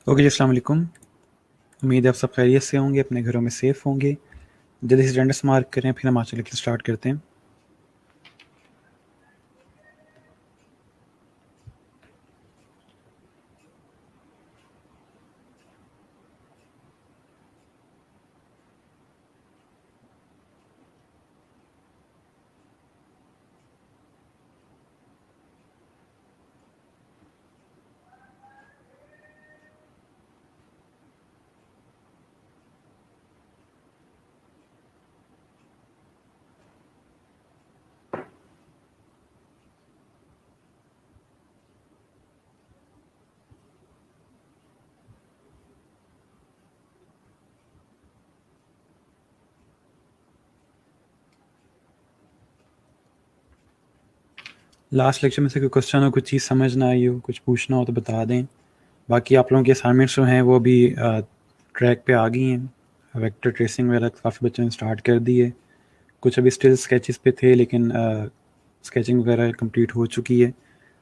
Okay जी, अस्सलाम वालेकुम। उम्मीद है आप सब खैरियत से होंगे, अपने घरों में सेफ़ होंगे। जल्दी से अटेंडेंस मार्क करें, फिर हम आज का लेक्चर स्टार्ट करते हैं। लास्ट लेक्चर में से कोई क्वेश्चन हो, कुछ चीज़ समझ ना आई हो, कुछ पूछना हो तो बता दें। बाकी आप लोगों की असाइनमेंट्स जो हैं वो भी ट्रैक पे आ गई हैं। वेक्टर ट्रेसिंग वगैरह काफ़ी बच्चों ने स्टार्ट कर दी है। कुछ अभी स्टिल स्केचेस पे थे, लेकिन स्केचिंग वगैरह कंप्लीट हो चुकी है।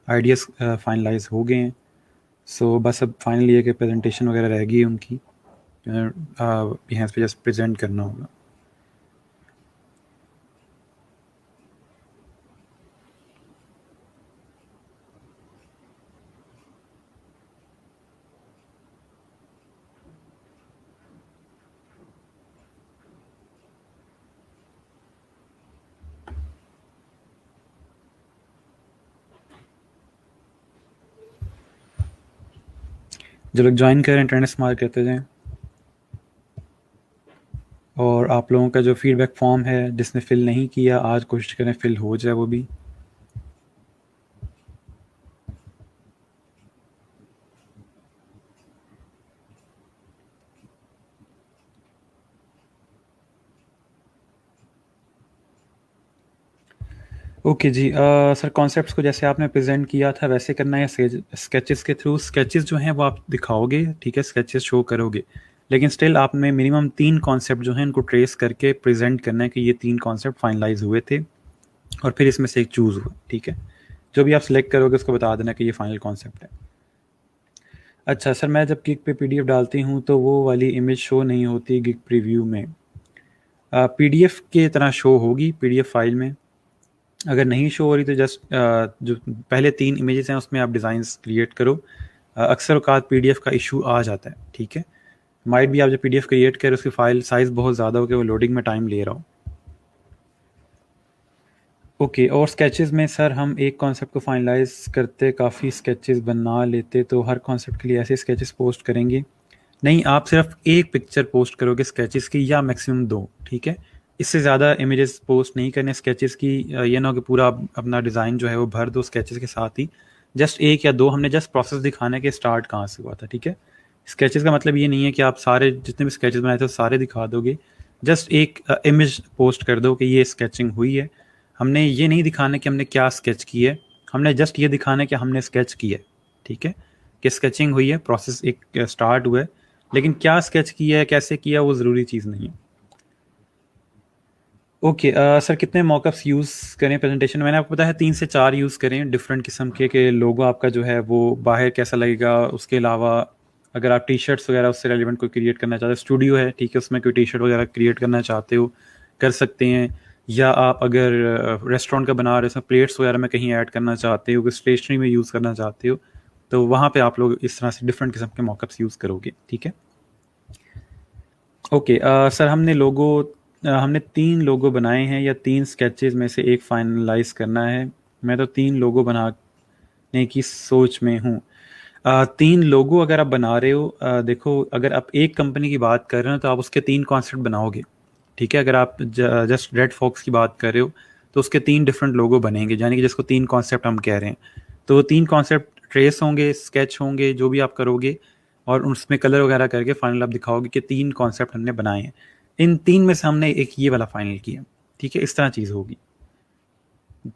आइडियाज़ फाइनलाइज हो गए हैं। सो बस अब फाइनल ये कि प्रेजेंटेशन वगैरह रह गई है उनकी, यहाँ पे जस्ट प्रेजेंट करना होगा। जो लोग ज्वाइन करें अटेंडेंस मार्क करते जाएं। और आप लोगों का जो फीडबैक फॉर्म है, जिसने फिल नहीं किया, आज कोशिश करें फिल हो जाए वो भी। ओके जी, सर कॉन्सेप्ट्स को जैसे आपने प्रेजेंट किया था वैसे करना है, स्केचेस के थ्रू। स्केचेस जो हैं वो आप दिखाओगे, ठीक है, स्केचेस शो करोगे, लेकिन स्टिल आपने मिनिमम 3 कॉन्सेप्ट जो हैं इनको ट्रेस करके प्रेजेंट करना है कि ये 3 कॉन्सेप्ट फाइनलाइज हुए थे और फिर इसमें से एक चूज़ हुआ, ठीक है। जो भी आप सिलेक्ट करोगे उसको बता देना कि ये फाइनल कॉन्सेप्ट है। अच्छा सर, मैं जब गिग पे पीडीएफ डालती हूँ तो वो वाली इमेज शो नहीं होती गिग प्रीव्यू में। पीडीएफ के तरह शो होगी पीडीएफ फाइल में। अगर नहीं शो हो रही तो जस्ट जो पहले 3 इमेजेस हैं उसमें आप डिज़ाइंस क्रिएट करो। अक्सर औकात पीडीएफ का इशू आ जाता है, ठीक है। माइट भी आप जब पीडीएफ क्रिएट करें उसकी फाइल साइज़ बहुत ज़्यादा हो कि वो लोडिंग में टाइम ले रहा हो। ओके, और स्केचेस में सर हम एक कॉन्सेप्ट को फाइनलाइज करते काफ़ी स्केचेस बना लेते, तो हर कॉन्सेप्ट के लिए ऐसे स्केचेस पोस्ट करेंगे? नहीं, आप सिर्फ एक पिक्चर पोस्ट करोगे स्केचेस की, या मैक्सिमम 2, ठीक है। इससे ज़्यादा इमेजेस पोस्ट नहीं करने स्केचेस की। ये ना हो कि पूरा अपना डिज़ाइन जो है वो भर दो स्केचेस के साथ ही। जस्ट 1 या 2 हमने जस्ट प्रोसेस दिखाने के स्टार्ट कहाँ से हुआ था, ठीक है। स्केचेस का मतलब ये नहीं है कि आप सारे जितने भी स्केचेस बनाए थे वो सारे दिखा दोगे। जस्ट एक इमेज पोस्ट कर दो कि ये स्केचिंग हुई है। हमने ये नहीं दिखाना कि हमने क्या स्केच की है, हमने जस्ट ये दिखाना है कि हमने स्केच किया है, ठीक है, कि स्केचिंग हुई है, प्रोसेस एक स्टार्ट हुआ है। लेकिन क्या स्केच किया है, कैसे किया, वो ज़रूरी चीज़ नहीं है। ओके, सर कितने मॉकअप्स यूज़ करें प्रेजेंटेशन में? मैंने आपको बताया 3 से 4 यूज़ करें डिफरेंट किस्म के लोगो आपका जो है वो बाहर कैसा लगेगा। उसके अलावा अगर आप टी शर्ट्स वगैरह उससे रेलिवेंट कोई क्रिएट करना चाहते हो, स्टूडियो है, ठीक है, उसमें कोई टी शर्ट वगैरह क्रिएट करना चाहते हो कर सकते हैं। या आप अगर रेस्टोरेंट का बना रहे हो, उसमें प्लेट्स वगैरह में कहीं ऐड करना चाहते हो, कोई स्टेशनरी में यूज़ करना चाहते हो, तो वहाँ पे आप लोग इस तरह से डिफरेंट किस्म के मॉकअप्स यूज़ करोगे, ठीक है। ओके, सर हमने 3 लोगो बनाए हैं, या 3 स्केचेस में से एक फाइनलाइज करना है। मैं तो 3 लोगो बनाने की सोच में हूँ। 3 लोगो अगर आप बना रहे हो, देखो अगर आप एक कंपनी की बात कर रहे हो तो आप उसके 3 कॉन्सेप्ट बनाओगे, ठीक है। अगर आप जस्ट रेड फॉक्स की बात कर रहे हो तो उसके 3 डिफरेंट लोगो बनेंगे, यानी कि जिसको 3 कॉन्सेप्ट हम कह रहे हैं। तो वो 3 कॉन्सेप्ट ट्रेस होंगे, स्केच होंगे, जो भी आप करोगे, और उसमें कलर वगैरह करके फाइनल आप दिखाओगे कि 3 कॉन्सेप्ट हमने बनाए हैं। इन 3 में से हमने एक ये वाला फाइनल किया, ठीक है। इस तरह चीज़ होगी।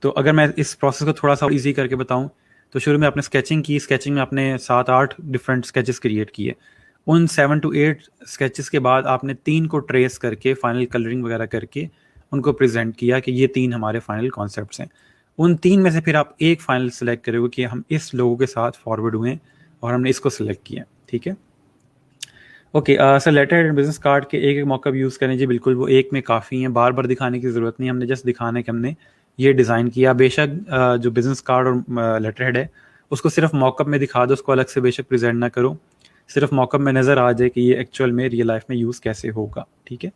तो अगर मैं इस प्रोसेस को थोड़ा सा ईजी करके बताऊं, तो शुरू में आपने स्केचिंग की, स्केचिंग में आपने 7-8 डिफरेंट स्केचेस क्रिएट किए। उन 7 to 8 स्केचेस के बाद आपने 3 को ट्रेस करके फाइनल कलरिंग वगैरह करके उनको प्रेजेंट किया कि ये 3 हमारे फाइनल कॉन्सेप्ट्स हैं। उन 3 में से फिर आप एक फाइनल सेलेक्ट करोगे कि हम इस लोगों के साथ फॉरवर्ड हुए और हमने इसको सेलेक्ट किया, ठीक है। Okay sir, letter head and business card के एक एक मॉकअप यूज़ करें जी, बिल्कुल वो एक में काफ़ी हैं, बार बार दिखाने की ज़रूरत नहीं, हमने जस्ट दिखाना है कि हमने ये डिज़ाइन किया। बेशक जो बिजनेस कार्ड और लेटर हेड है उसको सिर्फ मॉकअप में दिखा दो, उसको अलग से बेशक प्रेजेंट ना करो, सिर्फ मॉकअप में नज़र आ जाए कि ये एक्चुअल में रियल लाइफ में यूज़ कैसे होगा, ठीक है।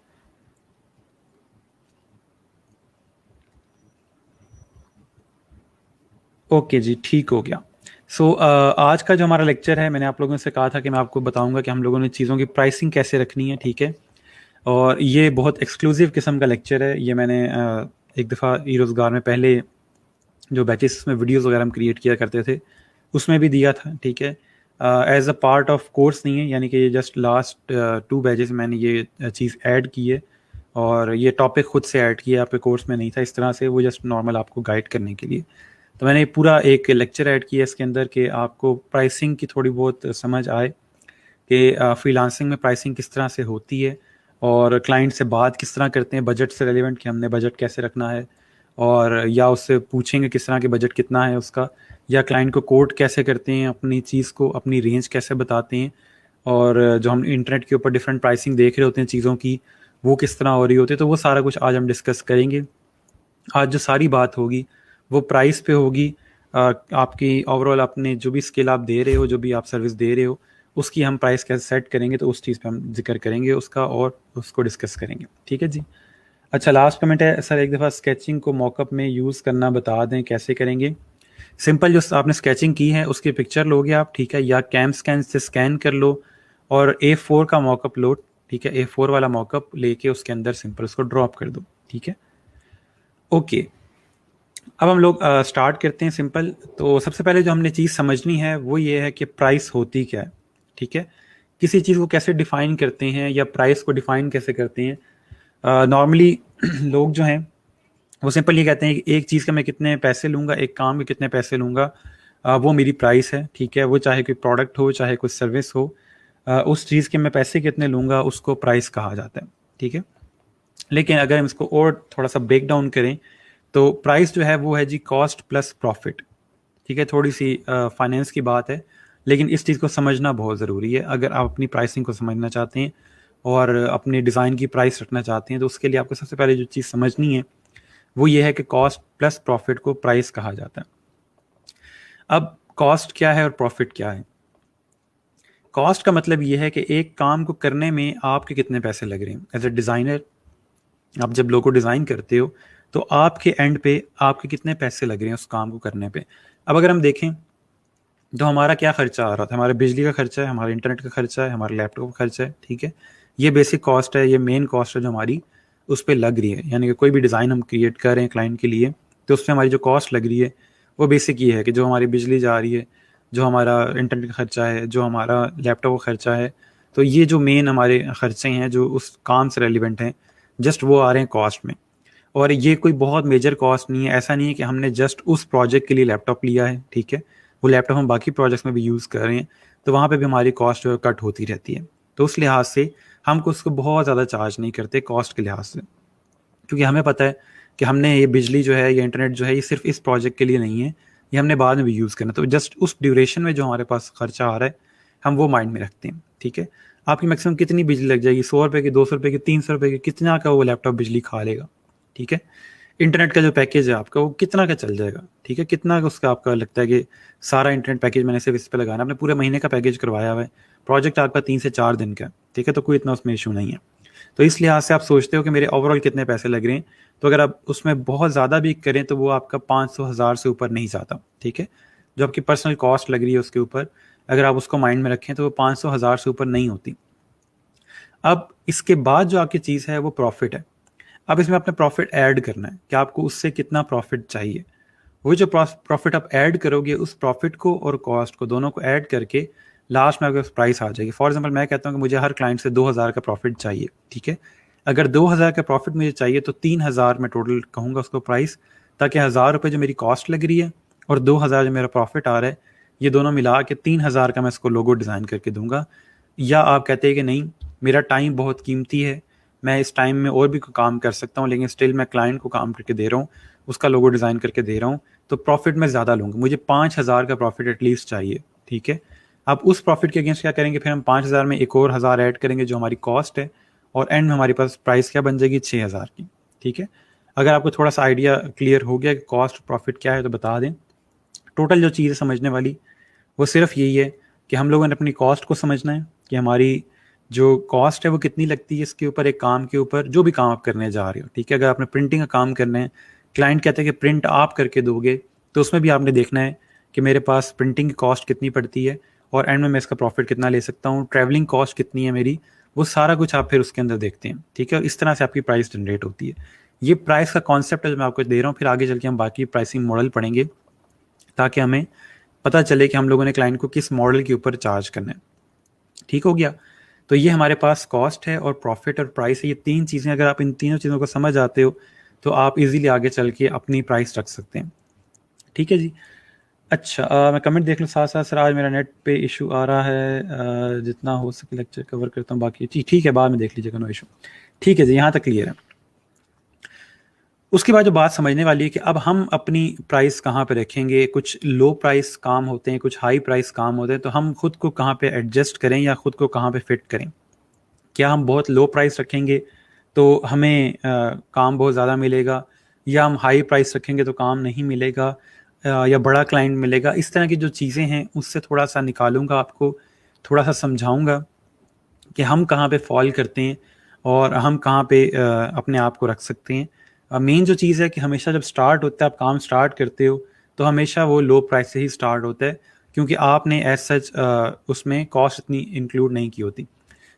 ओके जी, ठीक हो गया। सो आज का जो हमारा लेक्चर है, मैंने आप लोगों से कहा था कि मैं आपको बताऊंगा कि हम लोगों ने चीज़ों की प्राइसिंग कैसे रखनी है, ठीक है। और ये बहुत एक्सक्लूसिव किस्म का लेक्चर है, ये मैंने एक दफ़ा ई रोज़गार में पहले जो बैचेस में वीडियोस वगैरह हम क्रिएट किया करते थे उसमें भी दिया था, ठीक है। As a part of course नहीं है, यानी कि ये जस्ट लास्ट 2 बैचेस मैंने ये चीज़ ऐड की है, और ये टॉपिक खुद से ऐड किया, आपके कोर्स में नहीं था इस तरह से, वो जस्ट नॉर्मल आपको गाइड करने के लिए। तो मैंने पूरा एक लेक्चर ऐड किया इसके अंदर कि आपको प्राइसिंग की थोड़ी बहुत समझ आए कि फ्रीलांसिंग में प्राइसिंग किस तरह से होती है, और क्लाइंट से बात किस तरह करते हैं बजट से रिलेवेंट, कि हमने बजट कैसे रखना है, और या उससे पूछेंगे किस तरह के बजट कितना है उसका, या क्लाइंट को कोट कैसे करते हैं अपनी चीज़ को, अपनी रेंज कैसे बताते हैं, और जो हम इंटरनेट के ऊपर डिफरेंट प्राइसिंग देख रहे होते हैं चीज़ों की, वो किस तरह हो रही होती है। तो वो सारा कुछ आज हम डिस्कस करेंगे। आज जो सारी बात होगी वो प्राइस पे होगी। आपकी ओवरऑल अपने जो भी स्किल आप दे रहे हो, जो भी आप सर्विस दे रहे हो, उसकी हम प्राइस कैसे सेट करेंगे, तो उस चीज़ पे हम जिक्र करेंगे उसका, और उसको डिस्कस करेंगे, ठीक है जी। अच्छा, लास्ट कमेंट है सर, एक दफ़ा स्केचिंग को मॉकअप में यूज़ करना बता दें कैसे करेंगे। सिंपल, जो आपने स्केचिंग की है उसकी पिक्चर लोगे आप, ठीक है, या कैम स्कैन से स्कैन कर लो, और A4 का मॉकअप लो, ठीक है, A4 वाला मॉकअप लेके उसके अंदर सिंपल उसको ड्रॉप कर दो, ठीक है। ओके, अब हम लोग स्टार्ट करते हैं सिंपल। तो सबसे पहले जो हमने चीज़ समझनी है वो ये है कि प्राइस होती क्या है, ठीक है। किसी चीज़ को कैसे डिफ़ाइन करते हैं, या प्राइस को डिफ़ाइन कैसे करते हैं। नॉर्मली लोग जो हैं वो सिंपल ये कहते हैं कि एक चीज़ का मैं कितने पैसे लूँगा, एक काम के कितने पैसे लूँगा, वो मेरी प्राइस है, ठीक है। वो चाहे कोई प्रोडक्ट हो, चाहे कोई सर्विस हो, उस चीज़ के मैं पैसे कितने लूँगा उसको प्राइस कहा जाता है, ठीक है। लेकिन अगर हम इसको और थोड़ा सा ब्रेक डाउन करें, तो प्राइस जो है वो है जी कॉस्ट प्लस प्रॉफिट, ठीक है। थोड़ी सी फाइनेंस की बात है, लेकिन इस चीज़ को समझना बहुत ज़रूरी है। अगर आप अपनी प्राइसिंग को समझना चाहते हैं और अपने डिज़ाइन की प्राइस रखना चाहते हैं, तो उसके लिए आपको सबसे पहले जो चीज़ समझनी है वो ये है कि कॉस्ट प्लस प्रॉफिट को प्राइस कहा जाता है। अब कॉस्ट क्या है और प्रॉफिट क्या है। कॉस्ट का मतलब ये है कि एक काम को करने में आपके कितने पैसे लग रहे हैं। एज ए डिज़ाइनर, आप जब लोगो डिज़ाइन करते हो तो आपके एंड पे आपके कितने पैसे लग रहे हैं उस काम को करने पे। अब अगर हम देखें तो हमारा क्या खर्चा आ रहा था, हमारे बिजली का खर्चा है, हमारे इंटरनेट का खर्चा है, हमारे लैपटॉप का खर्चा है, ठीक है। ये बेसिक कॉस्ट है, ये मेन कॉस्ट है जो हमारी उस पर लग रही है। यानी कि कोई भी डिज़ाइन हम क्रिएट कर रहे हैं क्लाइंट के लिए, तो उसमें हमारी जो कॉस्ट लग रही है वो बेसिक ये है कि जो हमारी बिजली जा रही है, जो हमारा इंटरनेट का खर्चा है, जो हमारा लैपटॉप का खर्चा है, तो ये जो मेन हमारे खर्चे हैं जो उस काम से रेलिवेंट हैं, जस्ट वो आ रहे हैं कॉस्ट में। और ये कोई बहुत मेजर कॉस्ट नहीं है, ऐसा नहीं है कि हमने जस्ट उस प्रोजेक्ट के लिए लैपटॉप लिया है, ठीक है, वो लैपटॉप हम बाकी प्रोजेक्ट्स में भी यूज़ कर रहे हैं, तो वहाँ पे भी हमारी कॉस्ट कट होती रहती है। तो उस लिहाज से हम उसको बहुत ज़्यादा चार्ज नहीं करते कॉस्ट के लिहाज से, क्योंकि हमें पता है कि हमने ये बिजली जो है, ये इंटरनेट जो है, ये सिर्फ इस प्रोजेक्ट के लिए नहीं है, ये हमने बाद में भी यूज़ करना। तो जस्ट उस ड्यूरेशन में जो हमारे पास खर्चा आ रहा है, हम वो माइंड में रखते हैं, ठीक है। आपकी मैक्सिमम कितनी बिजली लग जाएगी, 100 रुपये की, 200 रुपये की, 300 रुपये की, कितना का वो लैपटॉप बिजली खा लेगा, ठीक है। इंटरनेट का जो पैकेज है आपका वो कितना का चल जाएगा, ठीक है, कितना का उसका आपका लगता है कि सारा इंटरनेट पैकेज मैंने सिर्फ इस पे लगाना, आपने पूरे महीने का पैकेज करवाया हुआ है, प्रोजेक्ट आपका 3 से 4 दिन का, ठीक है, तो कोई इतना उसमें इशू नहीं है। तो इस लिहाज से आप सोचते हो कि मेरे ओवरऑल कितने पैसे लग रहे हैं, तो अगर आप उसमें बहुत ज़्यादा भी करें तो वो आपका 500 हज़ार से ऊपर नहीं जाता, ठीक है। जो आपकी पर्सनल कॉस्ट लग रही है उसके ऊपर अगर आप उसको माइंड में रखें तो वो 500 हज़ार से ऊपर नहीं होती। अब इसके बाद जो आपकी चीज़ है वो प्रॉफिट है। अब इसमें आपने प्रॉफिट ऐड करना है कि आपको उससे कितना प्रॉफिट चाहिए। वो जो प्रॉफिट आप ऐड करोगे, उस प्रॉफिट को और कॉस्ट को दोनों को ऐड करके लास्ट में आपके पास प्राइस आ जाएगी। फॉर एग्जांपल मैं कहता हूँ कि मुझे हर क्लाइंट से 2,000 का प्रॉफिट चाहिए, ठीक है। अगर 2,000 का प्रॉफिट मुझे चाहिए तो 3,000 मैं टोटल कहूँगा उसको प्राइस, ताकि 1,000 रुपये जो मेरी कॉस्ट लग रही है और 2,000 जो मेरा प्रॉफिट आ रहा है, ये दोनों मिला के 3,000 का मैं इसको लोगो डिज़ाइन करके दूंगा। या आप कहते हैं कि नहीं, मेरा टाइम बहुत कीमती है, मैं इस टाइम में और भी कोई काम कर सकता हूँ, लेकिन स्टिल मैं क्लाइंट को काम करके दे रहा हूँ, उसका लोगो डिज़ाइन करके दे रहा हूँ, तो प्रॉफिट मैं ज़्यादा लूँगा, मुझे 5,000 का प्रॉफिट एटलीस्ट चाहिए, ठीक है। अब उस प्रॉफिट के अगेंस्ट क्या करेंगे, फिर हम 5,000 में एक और 1,000 ऐड करेंगे जो हमारी कॉस्ट है, और एंड में हमारे पास प्राइस क्या बन जाएगी, 6,000 की। ठीक है, अगर आपको थोड़ा सा आइडिया क्लियर हो गया कि कॉस्ट प्रॉफिट क्या है तो बता दें। टोटल जो चीज़ है समझने वाली वो सिर्फ यही है कि हम लोगों ने अपनी कॉस्ट को समझना है कि हमारी जो कॉस्ट है वो कितनी लगती है इसके ऊपर, एक काम के ऊपर, जो भी काम आप करने जा रहे हो। ठीक है, अगर आपने प्रिंटिंग का काम करना है, क्लाइंट कहते हैं कि प्रिंट आप करके दोगे, तो उसमें भी आपने देखना है कि मेरे पास प्रिंटिंग की कॉस्ट कितनी पड़ती है और एंड में मैं इसका प्रॉफिट कितना ले सकता हूँ, ट्रैवलिंग कॉस्ट कितनी है मेरी, वो सारा कुछ आप फिर उसके अंदर देखते हैं। ठीक है, इस तरह से आपकी प्राइस जनरेट होती है। ये प्राइस का कॉन्सेप्ट है जो मैं आपको दे रहा हूँ, फिर आगे चल के हम बाकी प्राइसिंग मॉडल पढ़ेंगे ताकि हमें पता चले कि हम लोगों ने क्लाइंट को किस मॉडल के ऊपर चार्ज करना है। ठीक हो गया, तो ये हमारे पास कॉस्ट है और प्रॉफिट और प्राइस है, ये तीन चीज़ें, अगर आप इन तीनों चीज़ों को समझ आते हो तो आप इजीली आगे चल के अपनी प्राइस रख सकते हैं। ठीक है जी। अच्छा, मैं कमेंट देख लूँ साथ साथ। सर आज मेरा नेट पे इशू आ रहा है, जितना हो सके लेक्चर कवर करता हूँ, बाकी ठीक है बाद में देख लीजिएगा, नो इशू। ठीक है जी, यहाँ तक क्लियर है। उसके बाद जो बात समझने वाली है कि अब हम अपनी प्राइस कहाँ पे रखेंगे। कुछ लो प्राइस काम होते हैं, कुछ हाई प्राइस काम होते हैं, तो हम खुद को कहाँ पे एडजस्ट करें या खुद को कहाँ पे फिट करें। क्या हम बहुत लो प्राइस रखेंगे तो हमें काम बहुत ज़्यादा मिलेगा, या हम हाई प्राइस रखेंगे तो काम नहीं मिलेगा, या बड़ा क्लाइंट मिलेगा। इस तरह की जो चीज़ें हैं उससे थोड़ा सा निकालूंगा, आपको थोड़ा सा समझाऊंगा कि हम कहाँ पे फॉल करते हैं और हम कहाँ पे अपने आप को रख सकते हैं। मेन जो चीज़ है कि हमेशा जब स्टार्ट होता है, आप काम स्टार्ट करते हो तो हमेशा वो लो प्राइस से ही स्टार्ट होता है, क्योंकि आपने एज सच उसमें कॉस्ट इतनी इंक्लूड नहीं की होती।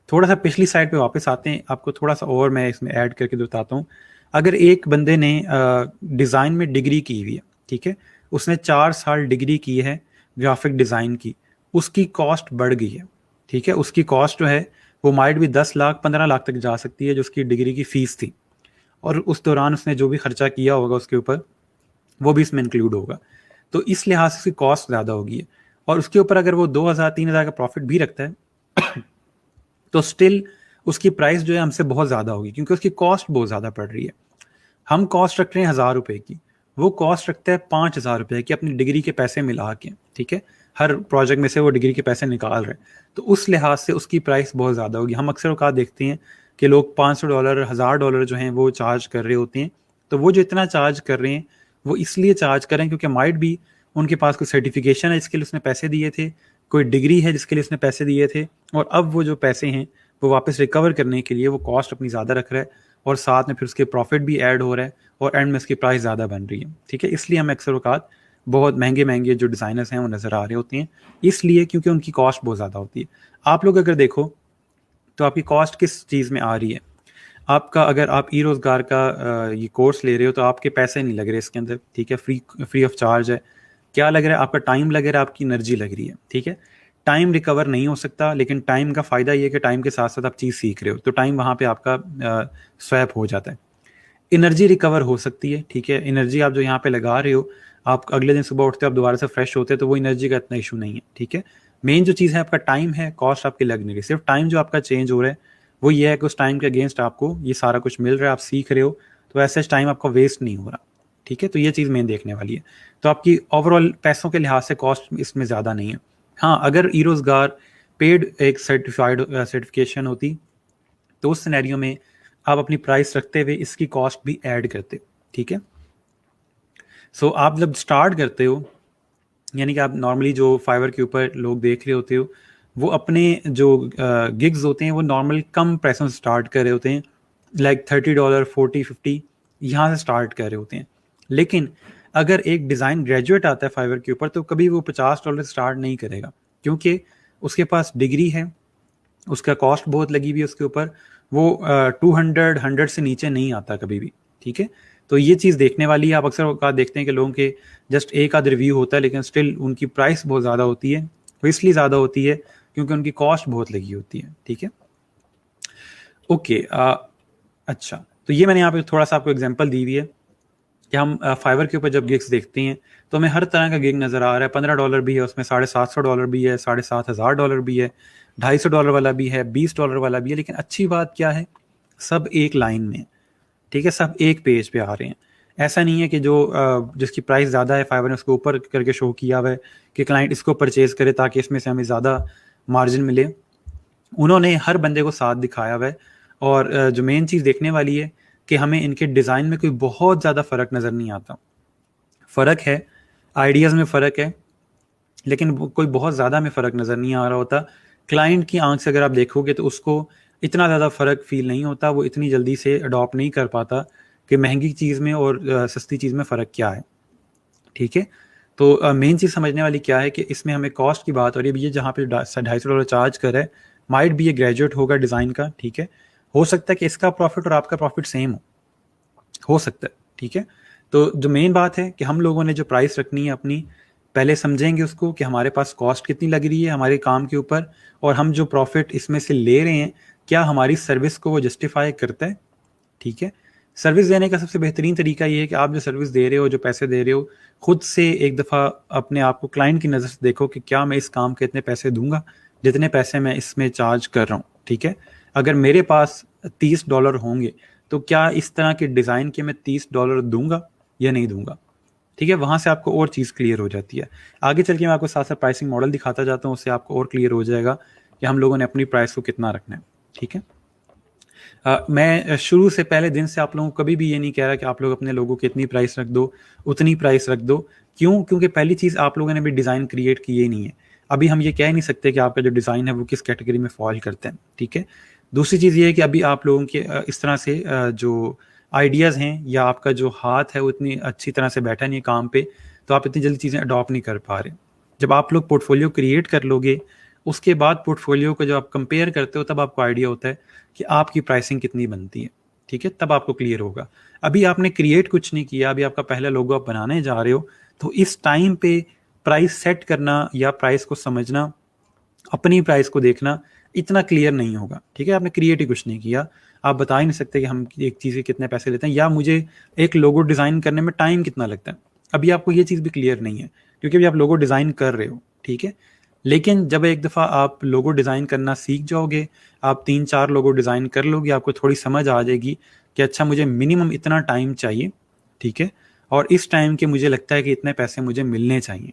थोड़ा सा पिछली साइड पे वापस आते हैं, आपको थोड़ा सा और मैं इसमें ऐड करके बताता हूँ। अगर एक बंदे ने डिज़ाइन में डिग्री की हुई है, ठीक है, उसने 4 साल डिग्री की है ग्राफिक डिज़ाइन की, उसकी कॉस्ट बढ़ गई है। ठीक है, उसकी कॉस्ट जो है वो माइट भी 10 लाख 15 लाख तक जा सकती है, जो उसकी डिग्री की फीस थी, और उस दौरान उसने जो भी खर्चा किया होगा उसके ऊपर वो भी इसमें इंक्लूड होगा। तो इस लिहाज से उसकी कॉस्ट ज़्यादा होगी। और उसके ऊपर अगर वो 2,000 3,000 का प्रॉफिट भी रखता है तो स्टिल उसकी प्राइस जो है हमसे बहुत ज़्यादा होगी, क्योंकि उसकी कॉस्ट बहुत ज़्यादा पड़ रही है। हम कॉस्ट रख रहे हैं 1,000 रुपये की, वो कॉस्ट रखता है 5,000 रुपये की अपनी डिग्री के पैसे मिला के। ठीक है, हर प्रोजेक्ट में से वो डिग्री के पैसे निकाल रहे हैं, तो उस लिहाज से उसकी प्राइस बहुत ज़्यादा होगी। हम अक्सर औकात देखते हैं कि लोग $500 $1,000 जो हैं वो चार्ज कर रहे होते हैं। तो वो जो इतना चार्ज कर रहे हैं वो इसलिए चार्ज कर रहे हैं क्योंकि माइट भी उनके पास कोई सर्टिफिकेशन है जिसके लिए उसने पैसे दिए थे, कोई डिग्री है जिसके लिए उसने पैसे दिए थे, और अब वो जो पैसे हैं वो वापस रिकवर करने के लिए वो कॉस्ट अपनी ज़्यादा रख रहा है, और साथ में फिर उसके प्रॉफिट भी ऐड हो रहा है, और एंड में उसकी प्राइस ज़्यादा बन रही है। ठीक है, इसलिए हमें अक्सर औकात बहुत महंगे महंगे जो डिज़ाइनर्स हैं वो नज़र आ रहे होते हैं, इसलिए क्योंकि उनकी कॉस्ट बहुत ज़्यादा होती है। आप लोग अगर देखो तो आपकी कॉस्ट किस चीज़ में आ रही है। आपका अगर आप ई रोज़गार का ये कोर्स ले रहे हो तो आपके पैसे नहीं लग रहे इसके अंदर। ठीक है, फ्री ऑफ चार्ज है। क्या लग रहा है, आपका टाइम लग रहा है, आपकी एनर्जी लग रही है। ठीक है, टाइम रिकवर नहीं हो सकता, लेकिन टाइम का फ़ायदा ये है कि टाइम के साथ साथ आप चीज़ सीख रहे हो, तो टाइम वहाँ पे आपका स्वैप हो जाता है। एनर्जी रिकवर हो सकती है। ठीक है, एनर्जी आप जो यहाँ पे लगा रहे हो, आप अगले दिन सुबह उठते हो, आप दोबारा से फ्रेश होते हो, तो वो एनर्जी का इतना इशू नहीं है। ठीक है, मेन जो चीज़ है आपका टाइम है, कॉस्ट आपकी लग नहीं रही, सिर्फ टाइम जो आपका चेंज हो रहा है वो ये है कि उस टाइम के अगेंस्ट आपको ये सारा कुछ मिल रहा है, आप सीख रहे हो, तो ऐसे टाइम आपका वेस्ट नहीं हो रहा। ठीक है, तो ये चीज़ मेन देखने वाली है। तो आपकी ओवरऑल पैसों के लिहाज से कॉस्ट इसमें ज़्यादा नहीं है। हाँ, अगर ई रोज़गार पेड एक सर्टिफिकेशन होती तो उस सिनेरियो में आप अपनी प्राइस रखते हुए इसकी कॉस्ट भी ऐड करते हो। ठीक है, सो आप जब स्टार्ट करते हो, यानी कि आप नॉर्मली जो फाइवर के ऊपर लोग देख रहे होते हो वो अपने जो गिग्स होते हैं वो नॉर्मल कम पैसों से स्टार्ट कर रहे होते हैं, लाइक $30 40 50 यहाँ से स्टार्ट कर रहे होते हैं। लेकिन अगर एक डिज़ाइन ग्रेजुएट आता है फाइवर के ऊपर तो कभी वो $50 से स्टार्ट नहीं करेगा, क्योंकि उसके पास डिग्री है, उसका कॉस्ट बहुत लगी हुई है उसके ऊपर, वो 200 से नीचे नहीं आता कभी भी। ठीक है, तो ये चीज़ देखने वाली है। आप अक्सर औकात देखते हैं कि लोगों के जस्ट एक आध रिव्यू होता है, लेकिन स्टिल उनकी प्राइस बहुत ज़्यादा होती है। वो इसलिए ज़्यादा होती है क्योंकि उनकी कॉस्ट बहुत लगी होती है। ठीक है, ओके। अच्छा, तो ये मैंने यहाँ पे थोड़ा सा आपको एग्जांपल दी हुई है कि हम फाइवर के ऊपर जब गिग्स देखते हैं तो हमें हर तरह का गिग नज़र आ रहा है। $15 भी है उसमें, $750 भी है, $7,500 भी है, $250 वाला भी है, $20 वाला भी है। लेकिन अच्छी बात क्या है, सब एक लाइन में, ठीक है, सब एक पेज पे आ रहे हैं। ऐसा नहीं है कि जो जिसकी प्राइस ज़्यादा है फाइवर ने उसको ऊपर करके शो किया हुआ है कि क्लाइंट इसको परचेज करे ताकि इसमें से हमें ज़्यादा मार्जिन मिले। उन्होंने हर बंदे को साथ दिखाया हुआ है। और जो मेन चीज़ देखने वाली है कि हमें इनके डिज़ाइन में कोई बहुत ज़्यादा फ़र्क नज़र नहीं आता। फ़र्क है, आइडियाज़ में फ़र्क है, लेकिन कोई बहुत ज़्यादा में फ़र्क नज़र नहीं आ रहा होता। क्लाइंट की आंख से अगर आप देखोगे तो उसको इतना ज़्यादा फ़र्क फील नहीं होता, वो इतनी जल्दी से अडॉप्ट नहीं कर पाता कि महंगी चीज़ में और सस्ती चीज़ में फ़र्क क्या है। ठीक है, तो मेन चीज़ समझने वाली क्या है कि इसमें हमें कॉस्ट की बात हो रही है। ये जहाँ पे $250 चार्ज कर रहा है, माइट भी ये ग्रेजुएट होगा डिज़ाइन का। ठीक है, हो सकता है कि इसका प्रॉफिट और आपका प्रॉफिट सेम हो सकता है। ठीक है, तो जो मेन बात है कि हम लोगों ने जो प्राइस रखनी है अपनी, पहले समझेंगे उसको कि हमारे पास कॉस्ट कितनी लग रही है हमारे काम के ऊपर, और हम जो प्रॉफिट इसमें से ले रहे हैं क्या हमारी सर्विस को वो जस्टिफाई करता है। ठीक है, सर्विस देने का सबसे बेहतरीन तरीका ये है कि आप जो सर्विस दे रहे हो, जो पैसे दे रहे हो, खुद से एक दफ़ा अपने आप को क्लाइंट की नज़र से देखो कि क्या मैं इस काम के इतने पैसे दूंगा जितने पैसे मैं इसमें चार्ज कर रहा हूँ। ठीक है, अगर मेरे पास $30 होंगे तो क्या इस तरह के डिज़ाइन के मैं $30 दूंगा या नहीं दूंगा। ठीक है, वहां से आपको और चीज़ क्लियर हो जाती है। आगे चल के मैं आपको साथ साथ प्राइसिंग मॉडल दिखाता जाता हूँ, उससे आपको और क्लियर हो जाएगा कि हम लोगों ने अपनी प्राइस को कितना रखना है। ठीक है, मैं शुरू से पहले दिन से आप लोगों को कभी भी ये नहीं कह रहा कि आप लोग अपने लोगों की इतनी प्राइस रख दो, उतनी प्राइस रख दो। क्यों? क्योंकि पहली चीज़ आप लोगों ने भी डिज़ाइन क्रिएट किए ही नहीं है। अभी हम ये कह नहीं सकते कि आपका जो डिज़ाइन है वो किस कैटेगरी में फॉल करते हैं। ठीक है, दूसरी चीज़ ये है कि अभी आप लोगों के इस तरह से जो आइडियाज़ हैं या आपका जो हाथ है वो इतनी अच्छी तरह से बैठा नहीं है काम पे, तो आप इतनी जल्दी चीज़ें अडॉप्ट नहीं कर पा रहे। जब आप लोग पोर्टफोलियो क्रिएट कर लोगे, उसके बाद पोर्टफोलियो को जब आप कंपेयर करते हो तब आपको आइडिया होता है कि आपकी प्राइसिंग कितनी बनती है। ठीक है, तब आपको क्लियर होगा। अभी आपने क्रिएट कुछ नहीं किया, अभी आपका पहला लोगो आप बनाने जा रहे हो, तो इस टाइम पे प्राइस सेट करना या प्राइस को समझना, अपनी प्राइस को देखना इतना क्लियर नहीं होगा। ठीक है, आपने क्रिएट ही कुछ नहीं किया, आप बता ही नहीं सकते कि हम एक चीज़ के कितने पैसे लेते हैं या मुझे एक लोगो डिज़ाइन करने में टाइम कितना लगता है। अभी आपको ये चीज़ भी क्लियर नहीं है क्योंकि अभी आप लोगो डिज़ाइन कर रहे हो। ठीक है, लेकिन जब एक दफ़ा आप लोगो डिज़ाइन करना सीख जाओगे, आप 3-4 लोगो डिज़ाइन कर लोगे, आपको थोड़ी समझ आ जाएगी कि अच्छा मुझे मिनिमम इतना टाइम चाहिए। ठीक है, और इस टाइम के मुझे लगता है कि इतने पैसे मुझे मिलने चाहिए।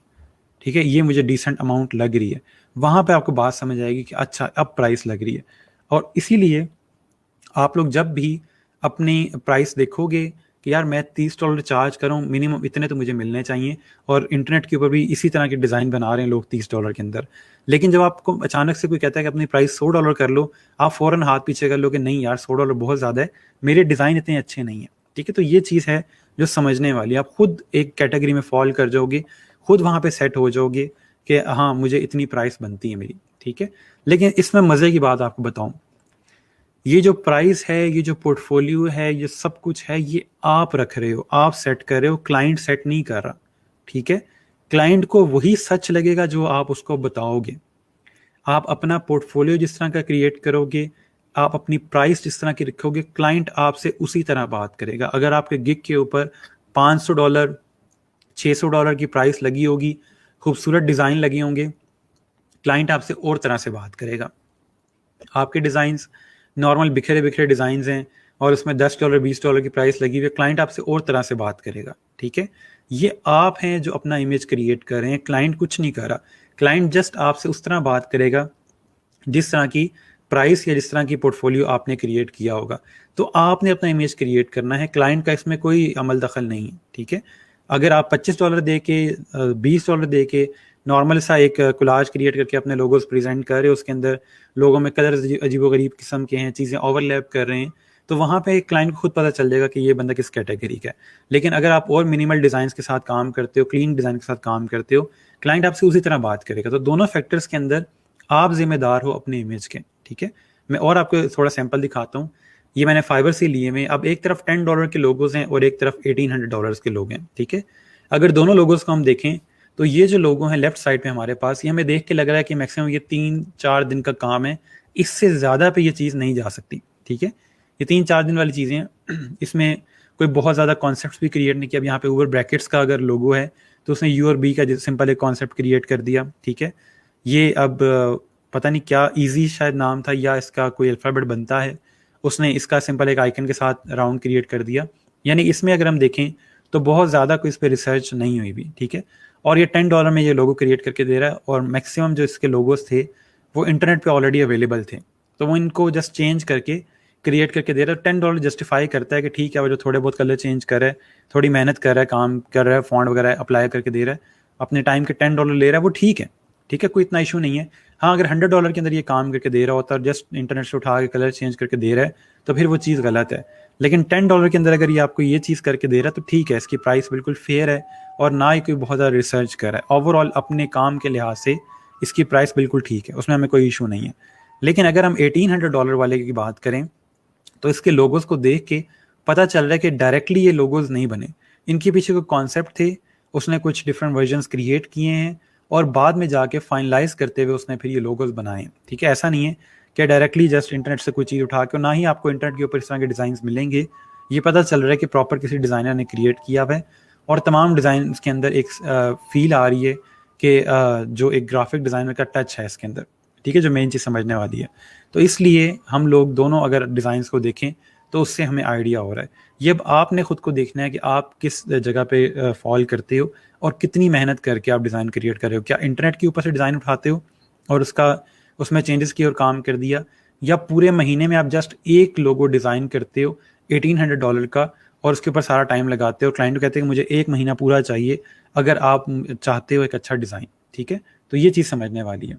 ठीक है, ये मुझे डिसेंट अमाउंट लग रही है। वहाँ पे आपको बात समझ आएगी कि अच्छा अब प्राइस लग रही है। और इसीलिए आप लोग जब भी अपनी प्राइस देखोगे कि यार मैं $30 चार्ज कर रहा हूँ, मिनिमम इतने तो मुझे मिलने चाहिए, और इंटरनेट के ऊपर भी इसी तरह के डिज़ाइन बना रहे हैं लोग $30 के अंदर। लेकिन जब आपको अचानक से कोई कहता है कि अपनी प्राइस $100 कर लो, आप फ़ौरन हाथ पीछे कर लो कि नहीं यार $100 बहुत ज़्यादा है, मेरे डिज़ाइन इतने अच्छे नहीं हैं। ठीक है, तो ये चीज़ है जो समझने वाली है। आप खुद एक कैटेगरी में फॉल कर जाओगे, खुद वहाँ पे सेट हो जाओगे कि हाँ मुझे इतनी प्राइस बनती है मेरी। ठीक है, लेकिन इसमें मज़े की बात आपको बताऊँ, ये जो प्राइस है, ये जो पोर्टफोलियो है, ये सब कुछ है, ये आप रख रहे हो, आप सेट कर रहे हो, क्लाइंट सेट नहीं कर रहा। ठीक है, क्लाइंट को वही सच लगेगा जो आप उसको बताओगे। आप अपना पोर्टफोलियो जिस तरह का क्रिएट करोगे, आप अपनी प्राइस जिस तरह की रखोगे, क्लाइंट आपसे उसी तरह बात करेगा। अगर आपके गिग के ऊपर $500 $600 की प्राइस लगी होगी, खूबसूरत डिज़ाइन लगे होंगे, क्लाइंट आपसे और तरह से बात करेगा। आपके डिज़ाइंस नॉर्मल बिखरे बिखरे डिज़ाइंस हैं और उसमें $10 $20 की प्राइस लगी हुई है, क्लाइंट आपसे और तरह से बात करेगा। ठीक है, ये आप हैं जो अपना इमेज क्रिएट कर रहे हैं, क्लाइंट कुछ नहीं कर रहा। क्लाइंट जस्ट आपसे उस तरह बात करेगा जिस तरह की प्राइस या जिस तरह की पोर्टफोलियो आपने क्रिएट किया होगा। तो आपने अपना इमेज क्रिएट करना है, क्लाइंट का इसमें कोई अमल दखल नहीं है। ठीक है, अगर आप $25 दे के $20 दे के नॉर्मल सा एक कोलाज क्रिएट करके अपने लोगोस प्रेजेंट कर रहे हो, उसके अंदर लोगों में कलर अजीबोगरीब किस्म के हैं, चीज़ें ओवरलैप कर रहे हैं, तो वहाँ पे क्लाइंट को खुद पता चल जाएगा कि ये बंदा किस कैटेगरी का है। लेकिन अगर आप और मिनिमल डिज़ाइंस के साथ काम करते हो, क्लीन डिज़ाइन के साथ काम करते हो, क्लाइंट आपसे उसी तरह बात करेगा। तो दोनों फैक्टर्स के अंदर आप जिम्मेदार हो अपने इमेज के। ठीक है, मैं और आपको थोड़ा सैंपल दिखाता हूँ। ये मैंने फाइबर से लिए में, अब एक तरफ $10 के लोगोज हैं और एक तरफ $1800 के लोग हैं। ठीक है, अगर दोनों लोगोज को हम देखें तो ये जो लोगो हैं लेफ्ट साइड पे हमारे पास, ये हमें देख के लग रहा है कि मैक्सिमम ये 3-4 दिन का काम है, इससे ज़्यादा पे ये चीज़ नहीं जा सकती। ठीक है, ये 3-4 दिन वाली चीज़ें हैं, इसमें कोई बहुत ज़्यादा कॉन्सेप्ट भी क्रिएट नहीं किया। अब यहाँ पे ऊपर ब्रैकेट्स का अगर लोगो है तो उसने यू और बी का सिंपल एक कॉन्सेप्ट क्रिएट कर दिया। ठीक है, ये अब पता नहीं क्या ईजी शायद नाम था या इसका कोई अल्फ़ाबेट बनता है, उसने इसका सिंपल एक आइकन के साथ राउंड क्रिएट कर दिया। यानी इसमें अगर हम देखें तो बहुत ज़्यादा कोई इस पर रिसर्च नहीं हुई भी, ठीक है। और ये $10 में ये लोगो क्रिएट करके दे रहा है, और मैक्सिमम जो इसके लोगोस थे वो इंटरनेट पे ऑलरेडी अवेलेबल थे, तो वो इनको जस्ट चेंज करके क्रिएट करके दे रहा है। $10 जस्टिफाई करता है कि ठीक है, वो जो थोड़े बहुत कलर चेंज कर रहा है, थोड़ी मेहनत कर रहा है, काम कर रहा है, फॉन्ट वगैरह अप्लाई करके दे रहा है, अपने टाइम के $10 ले रहा है, वो ठीक है, ठीक है, कोई इतना इशू नहीं है। हाँ, अगर $100 के अंदर ये काम करके दे रहा होता है और जस्ट इंटरनेट से उठा के कलर चेंज करके दे रहा है, तो फिर वो चीज़ गलत है। लेकिन $10 के अंदर अगर ये आपको ये चीज़ करके दे रहा है तो ठीक है, इसकी प्राइस बिल्कुल फेयर है, और ना ही कोई बहुत ज़्यादा रिसर्च कर रहा है। ओवरऑल अपने काम के लिहाज से इसकी प्राइस बिल्कुल ठीक है, उसमें हमें कोई इशू नहीं है। लेकिन अगर हम $1800 वाले की बात करें, तो इसके लोगोस को देख के पता चल रहा है कि डायरेक्टली ये लोगोस नहीं बने, इनके पीछे कोई कॉन्सेप्ट थे, उसने कुछ डिफरेंट वर्जन्स क्रिएट किए हैं, और बाद में जाके फाइनलाइज करते हुए उसने फिर ये लोगोस बनाए, ठीक है। ऐसा नहीं है कि डायरेक्टली जस्ट इंटरनेट से कोई चीज़ उठा के, ना ही आपको इंटरनेट के ऊपर इस तरह के डिज़ाइन मिलेंगे। ये पता चल रहा है कि प्रॉपर किसी डिज़ाइनर ने क्रिएट किया हुआ है, और तमाम डिज़ाइन के अंदर एक फील आ रही है कि जो एक ग्राफिक डिज़ाइनर का टच है इसके अंदर, ठीक है, जो मेन चीज़ समझने वाली है। तो इसलिए हम लोग दोनों अगर डिज़ाइंस को देखें तो उससे हमें आइडिया हो रहा है। ये अब आपने खुद को देखना है कि आप किस जगह पे फॉल करते हो, और कितनी मेहनत करके आप डिज़ाइन क्रिएट कर रहे हो। क्या इंटरनेट के ऊपर से डिज़ाइन उठाते हो और उसका उसमें चेंजेस किए और काम कर दिया, या पूरे महीने में आप जस्ट एक लोगो डिज़ाइन करते हो $1800 का, और उसके ऊपर सारा टाइम लगाते हो, क्लाइंट को कहते हैं कि मुझे एक महीना पूरा चाहिए अगर आप चाहते हो एक अच्छा डिज़ाइन, ठीक है। तो ये चीज़ समझने वाली है।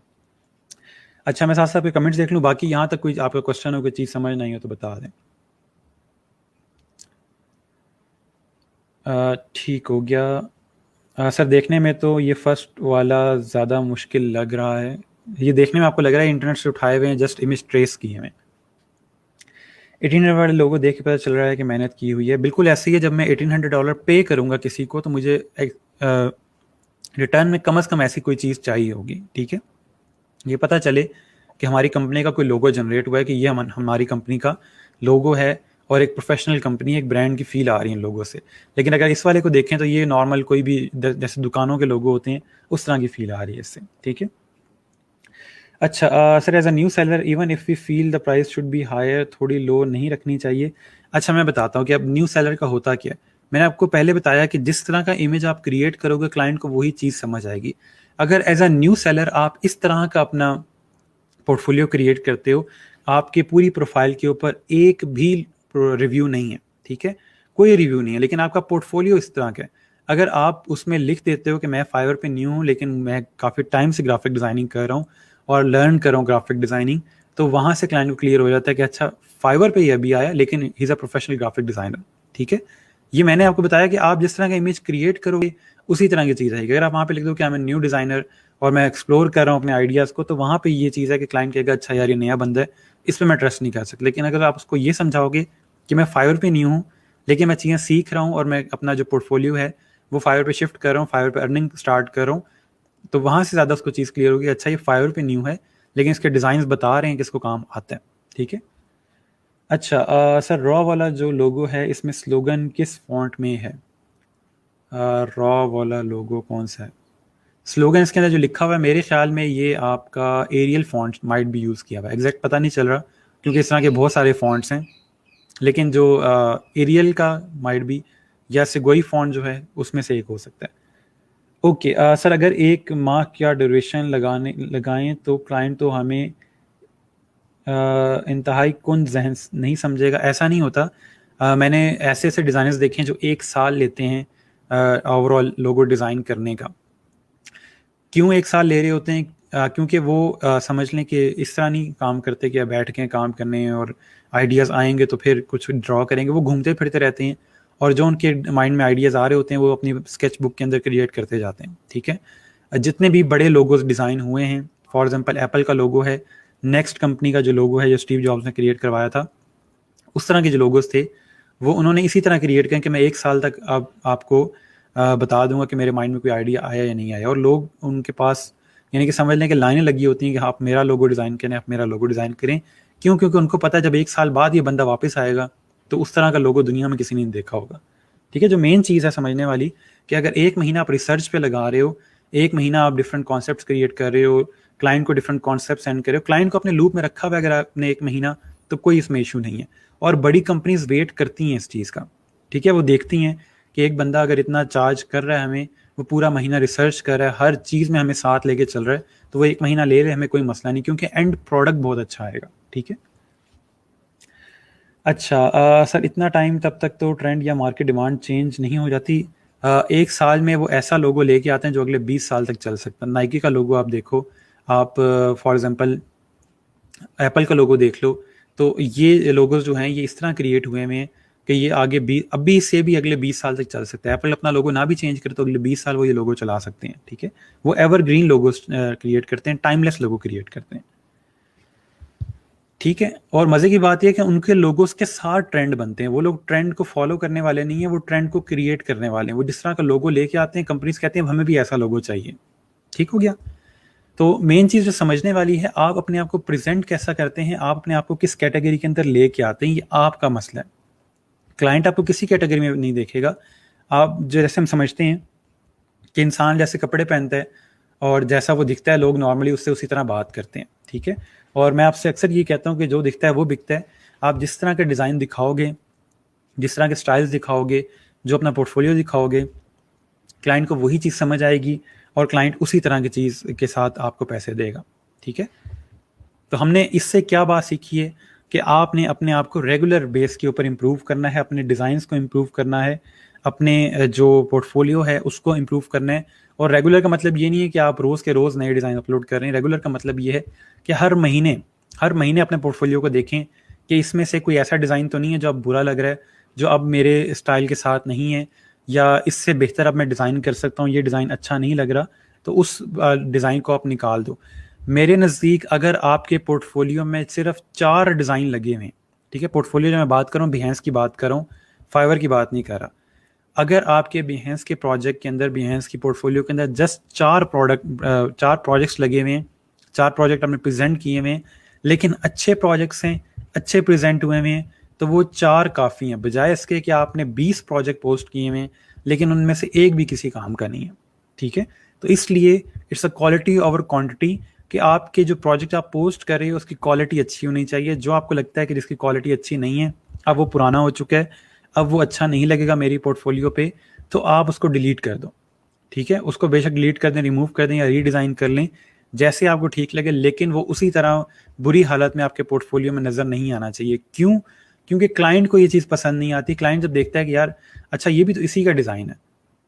अच्छा, मैं साथ साथ कमेंट्स देख लूँ, बाकी यहाँ तक कोई आपका क्वेश्चन हो, कोई चीज़ समझ नहीं हो तो बता दें। ठीक हो गया। सर देखने में तो ये फर्स्ट वाला ज़्यादा मुश्किल लग रहा है। ये देखने में आपको लग रहा है इंटरनेट से उठाए हुए हैं, जस्ट इमेज ट्रेस किए हुए। 1800 वाले लोगों देख के पता चल रहा है कि मेहनत की हुई है। बिल्कुल ऐसे ही है, जब मैं $1800 पे करूँगा किसी को, तो मुझे रिटर्न में कम से कम ऐसी कोई चीज़ चाहिए होगी, ठीक है। ये पता चले कि हमारी कंपनी का कोई लोगो जनरेट हुआ है, कि ये हमारी कंपनी का लोगो है, और एक प्रोफेशनल कंपनी, एक ब्रांड की फील आ रही है लोगों से। लेकिन अगर इस वाले को देखें तो ये नॉर्मल कोई भी जैसे दुकानों के लोगो होते हैं उस तरह की फील आ रही है इससे, ठीक है। अच्छा sir, as a new seller even if we feel the price should be higher, थोड़ी लो नहीं रखनी चाहिए? अच्छा, मैं बताता हूँ कि अब न्यू सेलर का होता क्या है। मैंने आपको पहले बताया कि जिस तरह का इमेज आप क्रिएट करोगे, क्लाइंट को वही चीज़ समझ आएगी। अगर एज अ न्यू सेलर आप इस तरह का अपना पोर्टफोलियो क्रिएट करते हो, आपके पूरी प्रोफाइल के ऊपर एक भी रिव्यू नहीं है, ठीक है, कोई रिव्यू नहीं है, लेकिन आपका पोर्टफोलियो इस तरह का है। अगर आप उसमें लिख देते हो कि मैं फाइवर पे न्यू हूँ, लेकिन मैं काफ़ी टाइम से ग्राफिक डिज़ाइनिंग कर रहा हूँ और लर्न कर रहा हूँ ग्राफिक डिज़ाइनिंग, तो वहाँ से क्लाइंट को क्लियर हो जाता है कि अच्छा, फाइवर पे ही अभी आया, लेकिन he is a professional graphic designer, ठीक है। ये मैंने आपको बताया कि आप जिस तरह का इमेज क्रिएट करोगे उसी तरह की चीज़ आएगी। अगर आप वहाँ पे लिख दो कि मैं न्यू डिज़ाइनर और मैं एक्सप्लोर कर रहा हूँ अपने आइडियाज़ को, तो वहाँ पे ये चीज़ है कि क्लाइंट कहेगा अच्छा यार, ये नया बंदा है, इस पे मैं ट्रस्ट नहीं कर सकता। लेकिन अगर आप उसको ये समझाओगे कि मैं फाइवर पे न्यू हूँ, लेकिन मैं चीज़ें सीख रहा हूँ, और मैं अपना जो पोर्टफोलियो है वो फाइवर पे शिफ्ट कर रहा हूँ, फाइवर पे अर्निंग स्टार्ट कर रहा हूँ, तो वहाँ से ज़्यादा उसको चीज़ क्लियर होगी, अच्छा ये फाइवर पे न्यू है, लेकिन इसके डिज़ाइन बता रहे हैं कि इसको काम आता है, ठीक है। अच्छा सर, रॉ वाला जो लोगो है इसमें स्लोगन किस फॉन्ट में है? रॉ वाला लोगो कौन सा है? स्लोगन इसके अंदर जो लिखा हुआ है, मेरे ख्याल में ये आपका एरियल फॉन्ट माइट भी यूज़ किया हुआ है, एग्जैक्ट पता नहीं चल रहा, क्योंकि इस तरह के बहुत सारे फॉन्ट्स हैं, लेकिन जो एरियल का माइट भी, या सिगोई फॉन्ट जो है उसमें से एक हो सकता है। ओके सर, अगर एक माह क्या ड्यूरेशन लगाएं तो क्लाइंट तो हमें इंतहाई कुन जहन नहीं समझेगा? ऐसा नहीं होता। मैंने ऐसे ऐसे डिज़ाइनर्स देखे हैं जो 1 साल लेते हैं ओवरऑल लोगो डिज़ाइन करने का। क्यों 1 साल ले रहे होते हैं? क्योंकि वो समझ लें कि इस तरह नहीं काम करते कि बैठ के काम करने और आइडियाज़ आएंगे तो फिर कुछ ड्रॉ करेंगे। वो घूमते फिरते रहते हैं, और जो उनके माइंड में आइडियाज़ आ रहे होते हैं वो अपनी स्केच बुक के अंदर क्रिएट करते जाते हैं, ठीक है। जितने भी बड़े लोगोज डिज़ाइन हुए हैं, फॉर एग्जांपल एप्पल का लोगो है, नेक्स्ट कंपनी का जो लोगो है जो स्टीव जॉब्स ने क्रिएट करवाया था, उस तरह के जो लोगोस थे वो उन्होंने इसी तरह क्रिएट किया कि मैं 1 साल तक अब आपको बता दूंगा कि मेरे माइंड में कोई आइडिया आया या नहीं आया। और लोग उनके पास, यानी कि समझ लें कि लाइनें लगी होती हैं कि आप मेरा लोगो डिज़ाइन करें, आप मेरा लोगो डिज़ाइन करें। क्यों? क्योंकि उनको पता है जब 1 साल बाद ये बंदा वापस आएगा तो उस तरह का लोगो दुनिया में किसी ने नहीं देखा होगा, ठीक है। जो मेन चीज़ है समझने वाली, कि अगर 1 महीना आप रिसर्च पे लगा रहे हो, 1 महीना आप डिफरेंट कॉन्सेप्ट्स क्रिएट कर रहे हो, क्लाइंट को डिफरेंट कॉन्सेप्ट सेंड कर रहे हो, क्लाइंट को अपने लूप में रखा हुआ अगर आपने 1 महीना, तो कोई इसमें इशू नहीं है। और बड़ी कंपनीज वेट करती हैं इस चीज़ का, ठीक है। वो देखती हैं कि एक बंदा अगर इतना चार्ज कर रहा है हमें, वो पूरा महीना रिसर्च कर रहा है, हर चीज़ में हमें साथ लेके चल रहा है, तो वो 1 महीना ले रहे, हमें कोई मसला नहीं, क्योंकि एंड प्रोडक्ट बहुत अच्छा आएगा। ठीक है। अच्छा, सर इतना टाइम तब तक तो ट्रेंड या मार्केट डिमांड चेंज नहीं हो जाती? 1 साल में वो ऐसा लोगो लेके आते हैं जो अगले 20 साल तक चल सकता है। नाइकी का लोगो आप देखो, आप फॉर एग्जांपल एप्पल का लोगो देख लो, तो ये लोगोज जो हैं ये इस तरह क्रिएट हुए हैं कि ये आगे भी अभी से भी अगले 20 साल तक चल सकता है। एप्पल अपना लोगो ना भी चेंज करे तो अगले 20 साल वो ये लोगो चला सकते हैं। ठीक है, वो एवरग्रीन लोगोज क्रिएट करते हैं, टाइमलेस लोगो क्रिएट करते हैं। ठीक है, और मजे की बात यह है कि उनके लोगोस के साथ ट्रेंड बनते हैं। वो लोग ट्रेंड को फॉलो करने वाले नहीं है, वो ट्रेंड को क्रिएट करने वाले हैं। वो जिस तरह का लोगो लेके आते हैं, कंपनीज कहते हैं हमें भी ऐसा लोगो चाहिए। ठीक हो गया। तो मेन चीज़ जो समझने वाली है, आप अपने आप को प्रेजेंट कैसा करते हैं, आप अपने आप को किस कैटेगरी के अंदर लेके आते हैं, ये आपका मसला है। क्लाइंट आपको किसी कैटेगरी में नहीं देखेगा। आप जैसे हम समझते हैं कि इंसान जैसे कपड़े पहनता है और जैसा वो दिखता है, लोग नॉर्मली उससे उसी तरह बात करते हैं। ठीक है, और मैं आपसे अक्सर ये कहता हूँ कि जो दिखता है वो बिकता है। आप जिस तरह के डिज़ाइन दिखाओगे, जिस तरह के स्टाइल्स दिखाओगे, जो अपना पोर्टफोलियो दिखाओगे, क्लाइंट को वही चीज़ समझ आएगी और क्लाइंट उसी तरह की चीज़ के साथ आपको पैसे देगा। ठीक है, तो हमने इससे क्या बात सीखी है कि आपने अपने आप को रेगुलर बेस के ऊपर इम्प्रूव करना है, अपने डिज़ाइंस को इम्प्रूव करना है, अपने जो पोर्टफोलियो है उसको इम्प्रूव करना है। और रेगुलर का मतलब ये नहीं है कि आप रोज़ के रोज़ नए डिज़ाइन अपलोड कर रहे हैं। रेगुलर का मतलब ये है कि हर महीने अपने पोर्टफोलियो को देखें कि इसमें से कोई ऐसा डिज़ाइन तो नहीं है जो अब बुरा लग रहा है, जो अब मेरे स्टाइल के साथ नहीं है, या इससे बेहतर अब मैं डिज़ाइन कर सकता हूँ, ये डिज़ाइन अच्छा नहीं लग रहा, तो उस डिज़ाइन को आप निकाल दो। मेरे नज़दीक अगर आपके पोर्टफोलियो में सिर्फ 4 डिज़ाइन लगे हुए हैं, ठीक है, पोर्टफोलियो जो मैं बात कर रहा हूँ बिहेंस की बात कर रहा हूँ, फाइवर की बात नहीं कर रहा। अगर आपके बिहेंस के प्रोजेक्ट के अंदर, बिहेंस की पोर्टफोलियो के अंदर जस्ट 4 प्रोजेक्ट्स लगे हुए हैं, 4 प्रोजेक्ट आपने प्रेजेंट किए हुए हैं, लेकिन अच्छे प्रोजेक्ट्स हैं, अच्छे प्रेजेंट हुए हैं, तो वो 4 काफ़ी हैं, बजाय इसके कि आपने 20 प्रोजेक्ट पोस्ट किए हुए हैं लेकिन उनमें से एक भी किसी काम का नहीं है। ठीक है, तो इसलिए it's a quality over quantity, कि आपके जो प्रोजेक्ट आप पोस्ट कर रहे हो उसकी क्वालिटी अच्छी होनी चाहिए। जो आपको लगता है कि जिसकी क्वालिटी अच्छी नहीं है, अब वो पुराना हो चुका है, अब वो अच्छा नहीं लगेगा मेरी पोर्टफोलियो पे, तो आप उसको डिलीट कर दो। ठीक है, उसको बेशक डिलीट कर दें, रिमूव कर दें या रीडिज़ाइन कर लें, जैसे आपको ठीक लगे, लेकिन वो उसी तरह बुरी हालत में आपके पोर्टफोलियो में नज़र नहीं आना चाहिए। क्यों? क्योंकि क्लाइंट को ये चीज़ पसंद नहीं आती। क्लाइंट जब देखता है कि यार अच्छा ये भी तो इसी का डिज़ाइन है,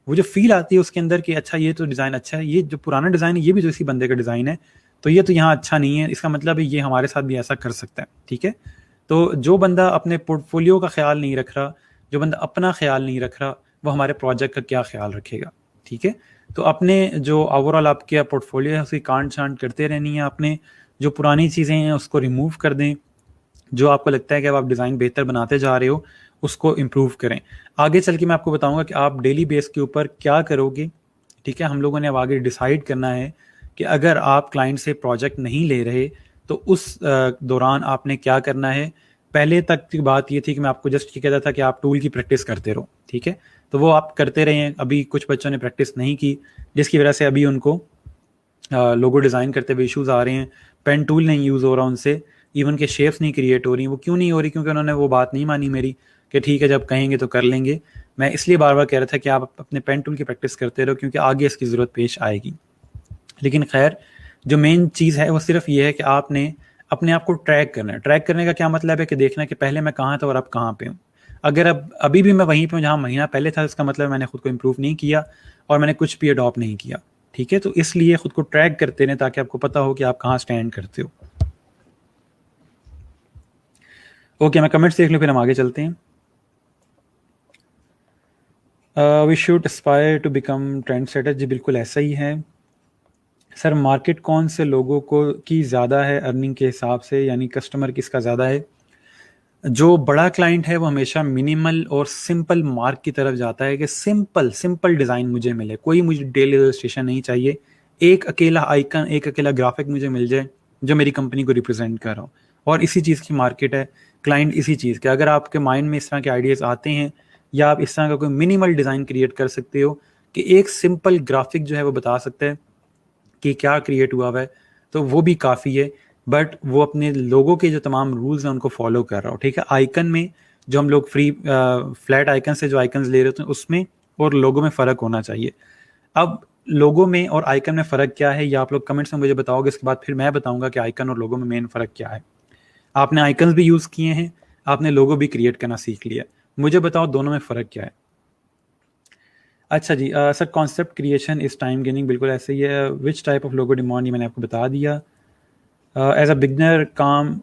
वो जो फील आती है उसके अंदर कि अच्छा ये तो डिज़ाइन अच्छा है, ये जो पुराना डिज़ाइन है ये भी तो इसी बंदे का डिज़ाइन है, तो ये तो यहाँ अच्छा नहीं है, इसका मतलब है ये हमारे साथ भी ऐसा कर सकता है। ठीक है, तो जो बंदा अपने पोर्टफोलियो का ख्याल नहीं रख रहा, जो बंदा अपना ख्याल नहीं रख रहा, वो हमारे प्रोजेक्ट का क्या ख्याल रखेगा। ठीक है, तो अपने जो ओवरऑल आपके पोर्टफोलियो है उसकी कांट छांट करते रहनी है। आपने जो पुरानी चीज़ें हैं उसको रिमूव कर दें, जो आपको लगता है कि अब आप डिज़ाइन बेहतर बनाते जा रहे हो उसको इम्प्रूव करें। आगे चल के मैं आपको बताऊंगा कि आप डेली बेस के ऊपर क्या करोगे। ठीक है, हम लोगों ने अब आगे डिसाइड करना है कि अगर आप क्लाइंट से प्रोजेक्ट नहीं ले रहे तो उस दौरान आपने क्या करना है। पहले तक की बात ये थी कि मैं आपको जस्ट ये कहता था कि आप टूल की प्रैक्टिस करते रहो। ठीक है, तो वो आप करते रहे हैं। अभी कुछ बच्चों ने प्रैक्टिस नहीं की, जिसकी वजह से अभी उनको लोगो डिज़ाइन करते हुए इश्यूज़ आ रहे हैं। पेन टूल नहीं यूज़ हो रहा उनसे, इवन के शेप्स नहीं क्रिएट हो रही। वो क्यों नहीं हो रही? क्योंकि उन्होंने वो बात नहीं मानी मेरी कि ठीक है जब कहेंगे तो कर लेंगे। मैं इसलिए बार बार कह रहा था कि आप अपने पेन टूल की प्रैक्टिस करते रहो, क्योंकि आगे इसकी ज़रूरत पेश आएगी। लेकिन खैर, जो मेन चीज़ है वो सिर्फ ये है कि आपने अपने आप को ट्रैक करना है। ट्रैक करने का क्या मतलब है कि देखना कि पहले मैं कहाँ था और अब कहाँ पे हूँ। अगर अब अभी भी मैं वहीं पे हूँ जहाँ महीना पहले था, इसका मतलब मैंने खुद को इम्प्रूव नहीं किया और मैंने कुछ भी अडॉप्ट नहीं किया। ठीक है, तो इसलिए खुद को ट्रैक करते रहें ताकि आपको पता हो कि आप कहाँ स्टैंड करते हो। ओके, मैं कमेंट्स देख लूँ फिर हम आगे चलते हैं। We should aspire to become trend setter. जी बिल्कुल ऐसा ही है सर। मार्केट कौन से लोगों को की ज़्यादा है अर्निंग के हिसाब से, यानी कस्टमर किसका ज़्यादा है? जो बड़ा क्लाइंट है वो हमेशा मिनिमल और सिंपल मार्क की तरफ जाता है कि सिंपल डिज़ाइन मुझे मिले, कोई मुझे डेली रजिस्ट्रेशन नहीं चाहिए, एक अकेला आइकन, एक अकेला ग्राफिक मुझे मिल जाए जो मेरी कंपनी को रिप्रेजेंट कर रहा हो। और इसी चीज़ की मार्केट है, क्लाइंट इसी चीज़ के। अगर आपके माइंड में इस तरह के आइडियाज़ आते हैं या आप इस तरह का कोई मिनिमल डिज़ाइन क्रिएट कर सकते हो कि एक सिंपल ग्राफिक जो है वो बता सकता है कि क्या क्रिएट हुआ है, तो वो भी काफ़ी है। बट वो अपने लोगों के जो तमाम रूल्स हैं उनको फॉलो कर रहा हो। ठीक है, आइकन में जो हम लोग फ्री फ्लैट आइकन से जो आइकन ले रहे होते हैं उसमें और लोगो में फ़र्क होना चाहिए। अब लोगो में और आइकन में फ़र्क क्या है, ये आप लोग कमेंट्स में मुझे बताओगे, इसके बाद फिर मैं बताऊंगा कि आइकन और लोगो में मेन फ़र्क क्या है। आपने आइकन्स भी यूज़ किए हैं, आपने लोगो भी क्रिएट करना सीख लिया, मुझे बताओ दोनों में फ़र्क क्या है। अच्छा जी, सर कॉन्सेप्ट क्रिएशन इस टाइम गेनिंग, बिल्कुल ऐसे ही है। Which type of logo demand, ये मैंने आपको बता दिया। एज अ बिगनर काम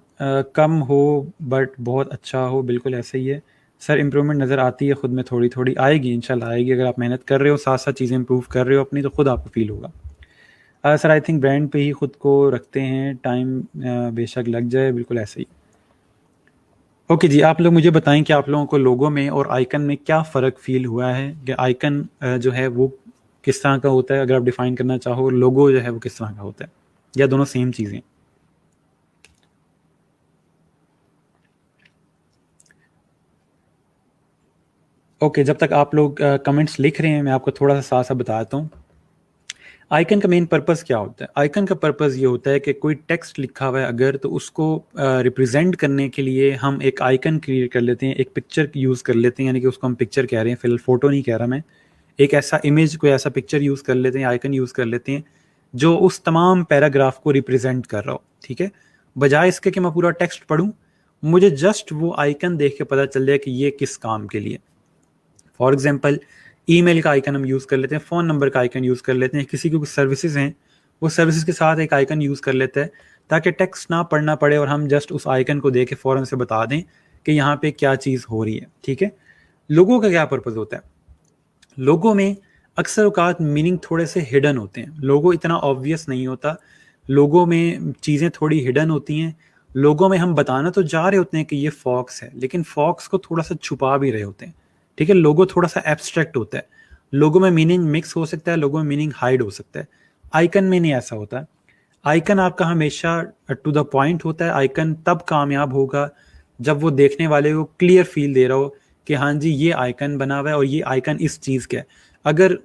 कम हो बट बहुत अच्छा हो, बिल्कुल ऐसे ही है। सर इम्प्रूवमेंट नज़र आती है खुद में, थोड़ी थोड़ी आएगी, इंशाल्लाह आएगी। अगर आप मेहनत कर रहे हो, साथ साथ चीज़ें इंप्रूव कर रहे हो अपनी, तो खुद आपको फील होगा। सर आई थिंक ब्रांड पे ही खुद को रखते हैं, टाइम बेशक लग जाए, बिल्कुल ऐसे ही। ओके जी, आप लोग मुझे बताएं कि आप लोगों को लोगो में और आइकन में क्या फ़र्क फील हुआ है, कि आइकन जो है वो किस तरह का होता है, अगर आप डिफ़ाइन करना चाहो, लोगो जो है वो किस तरह का होता है, या दोनों सेम चीज़ें। ओके, जब तक आप लोग कमेंट्स लिख रहे हैं, मैं आपको थोड़ा सा साथ साथ बताता हूँ। आइकन का मेन पर्पस क्या होता है। आइकन का पर्पस ये होता है कि कोई टेक्स्ट लिखा हुआ है अगर, तो उसको रिप्रेजेंट करने के लिए हम एक आइकन क्रिएट कर लेते हैं, एक पिक्चर यूज़ कर लेते हैं, यानी कि उसको हम पिक्चर कह रहे हैं, फिलहाल फोटो नहीं कह रहा मैं। एक ऐसा इमेज, कोई ऐसा पिक्चर यूज़ कर लेते हैं, आइकन यूज़ कर लेते हैं जो उस तमाम पैराग्राफ को रिप्रेजेंट कर रहा हो, ठीक है। बजाय इसके कि मैं पूरा टेक्स्ट पढ़ूँ, मुझे जस्ट वो आइकन देख के पता चल जाए कि ये किस काम के लिए। फॉर एग्जाम्पल, ईमेल का आइकन हम यूज़ कर लेते हैं, फ़ोन नंबर का आइकन यूज़ कर लेते हैं, किसी की कुछ सर्विसेज हैं, वो सर्विसेज के साथ एक आइकन यूज़ कर लेते हैं, ताकि टेक्स्ट ना पढ़ना पड़े और हम जस्ट उस आइकन को देख के फ़ौरन से बता दें कि यहाँ पे क्या चीज़ हो रही है, ठीक है। लोगों का क्या पर्पज़ होता है, लोगों में अक्सर औकात मीनिंग थोड़े से हिडन होते हैं, लोगो इतना ऑब्वियस नहीं होता, लोगों में चीज़ें थोड़ी हिडन होती हैं। लोगों में हम बताना तो जा रहे होते हैं कि ये फॉक्स है, लेकिन फॉक्स को थोड़ा सा छुपा भी रहे होते हैं, ठीक है। लोगो थोड़ा सा एब्स्ट्रैक्ट होता है, लोगों में मीनिंग मिक्स हो सकता है, लोगों में मीनिंग हाइड हो सकता है। आइकन में नहीं ऐसा होता है। आइकन आपका हमेशा टू द पॉइंट होता है। आइकन तब कामयाब होगा जब वो देखने वाले को क्लियर फील दे रहा हो कि हाँ जी, ये आइकन बना हुआ है और ये आइकन इस चीज़ का है। अगर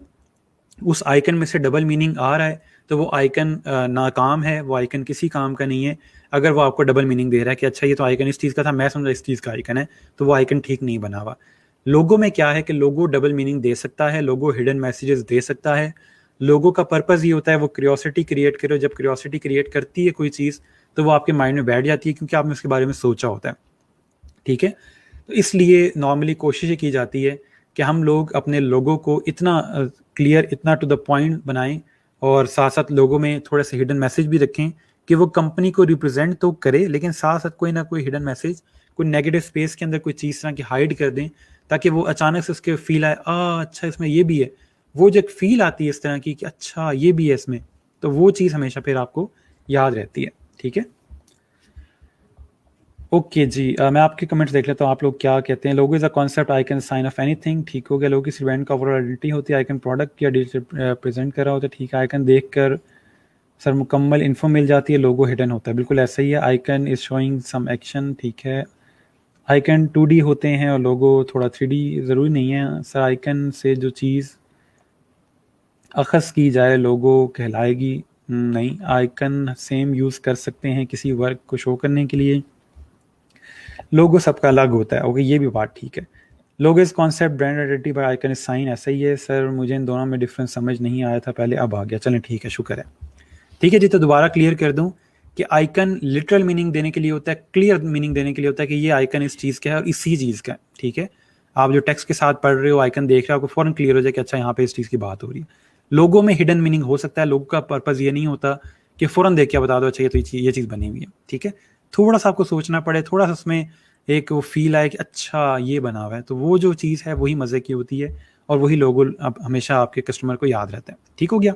उस आइकन में से डबल मीनिंग आ रहा है, तो वो आइकन नाकाम है, वो आइकन किसी काम का नहीं है। अगर वो आपको डबल मीनिंग दे रहा है कि अच्छा ये तो आइकन इस चीज़ का था, मैं समझा इस चीज़ का आइकन है, तो वो आइकन ठीक नहीं बना हुआ। लोगो में क्या है कि लोगो डबल मीनिंग दे सकता है, लोगो हिडन मैसेजेस दे सकता है। लोगो का पर्पज़ ये होता है वो क्यूरियोसिटी क्रिएट करे। जब क्यूरियोसिटी क्रिएट करती है कोई चीज़, तो वो आपके माइंड में बैठ जाती है, क्योंकि आपने उसके बारे में सोचा होता है, ठीक है। तो इसलिए नॉर्मली कोशिश ये की जाती है कि हम लोग अपने लोगों को इतना क्लियर, इतना टू द पॉइंट बनाएं, और साथ साथ लोगों में थोड़े से हिडन मैसेज भी रखें कि वो कंपनी को रिप्रेजेंट तो करे, लेकिन साथ साथ कोई ना कोई हिडन मैसेज, कोई नेगेटिव स्पेस के अंदर कोई चीज़ तरह की हाइड कर दें, ताकि वो अचानक से उसके फील आए, अच्छा इसमें ये भी है। वो जो एक फील आती है इस तरह की कि अच्छा ये भी है इसमें, तो वो चीज़ हमेशा फिर आपको याद रहती है, ठीक है। ओके जी, मैं आपके कमेंट्स देख लेता हूँ, आप लोग क्या कहते हैं। Logo is a concept, icon sign of anything, ठीक हो गया। लोगो किसी ब्रांड का ओवरऑल आइडेंटिटी होती है, आइकन प्रोडक्ट या डिजिटल प्रेजेंट कर रहा होता है, ठीक है। आइकन देखकर सर मुकम्मल इन्फो मिल जाती है, लोगो हिडन होता है, बिल्कुल ऐसा ही है। Icon is showing some action, ठीक है। आइकन 2D होते हैं और लोगो थोड़ा 3D, ज़रूरी नहीं है सर। आइकन से जो चीज़ अखज़ की जाए लोगो कहलाएगी, नहीं। आइकन सेम यूज़ कर सकते हैं किसी वर्क को शो करने के लिए, लोगो सबका अलग होता है, ओके, ये भी बात ठीक है। Logo is concept, brand identity by icon is sign, ऐसा ही है सर। मुझे इन दोनों में डिफरेंस समझ नहीं आया था पहले, अब आ गया, चलें ठीक है, शुक्र है। ठीक है जी, तो दोबारा क्लियर कर दूं कि आइकन लिटरल मीनिंग देने के लिए होता है, क्लियर मीनिंग देने के लिए होता है कि ये आइकन इस चीज़ का है और इसी चीज़ का है, ठीक है। आप जो टेक्स्ट के साथ पढ़ रहे हो, आइकन देख रहे हो, आपको फौरन क्लियर हो जाए कि अच्छा यहाँ पे इस चीज़ की बात हो रही है। लोगों में हिडन मीनिंग हो सकता है, लोगों का पर्पज़ ये नहीं होता कि फ़ौरन देख के बता दो अच्छा ये तो ये चीज़ बनी हुई है, ठीक है। थोड़ा सा आपको सोचना पड़े, थोड़ा सा उसमें एक वो फील आए कि अच्छा ये बना हुआ है, तो वो जो चीज़ है वही मज़े की होती है, और वही लोगो अब हमेशा आपके कस्टमर को याद रहता है, ठीक हो गया।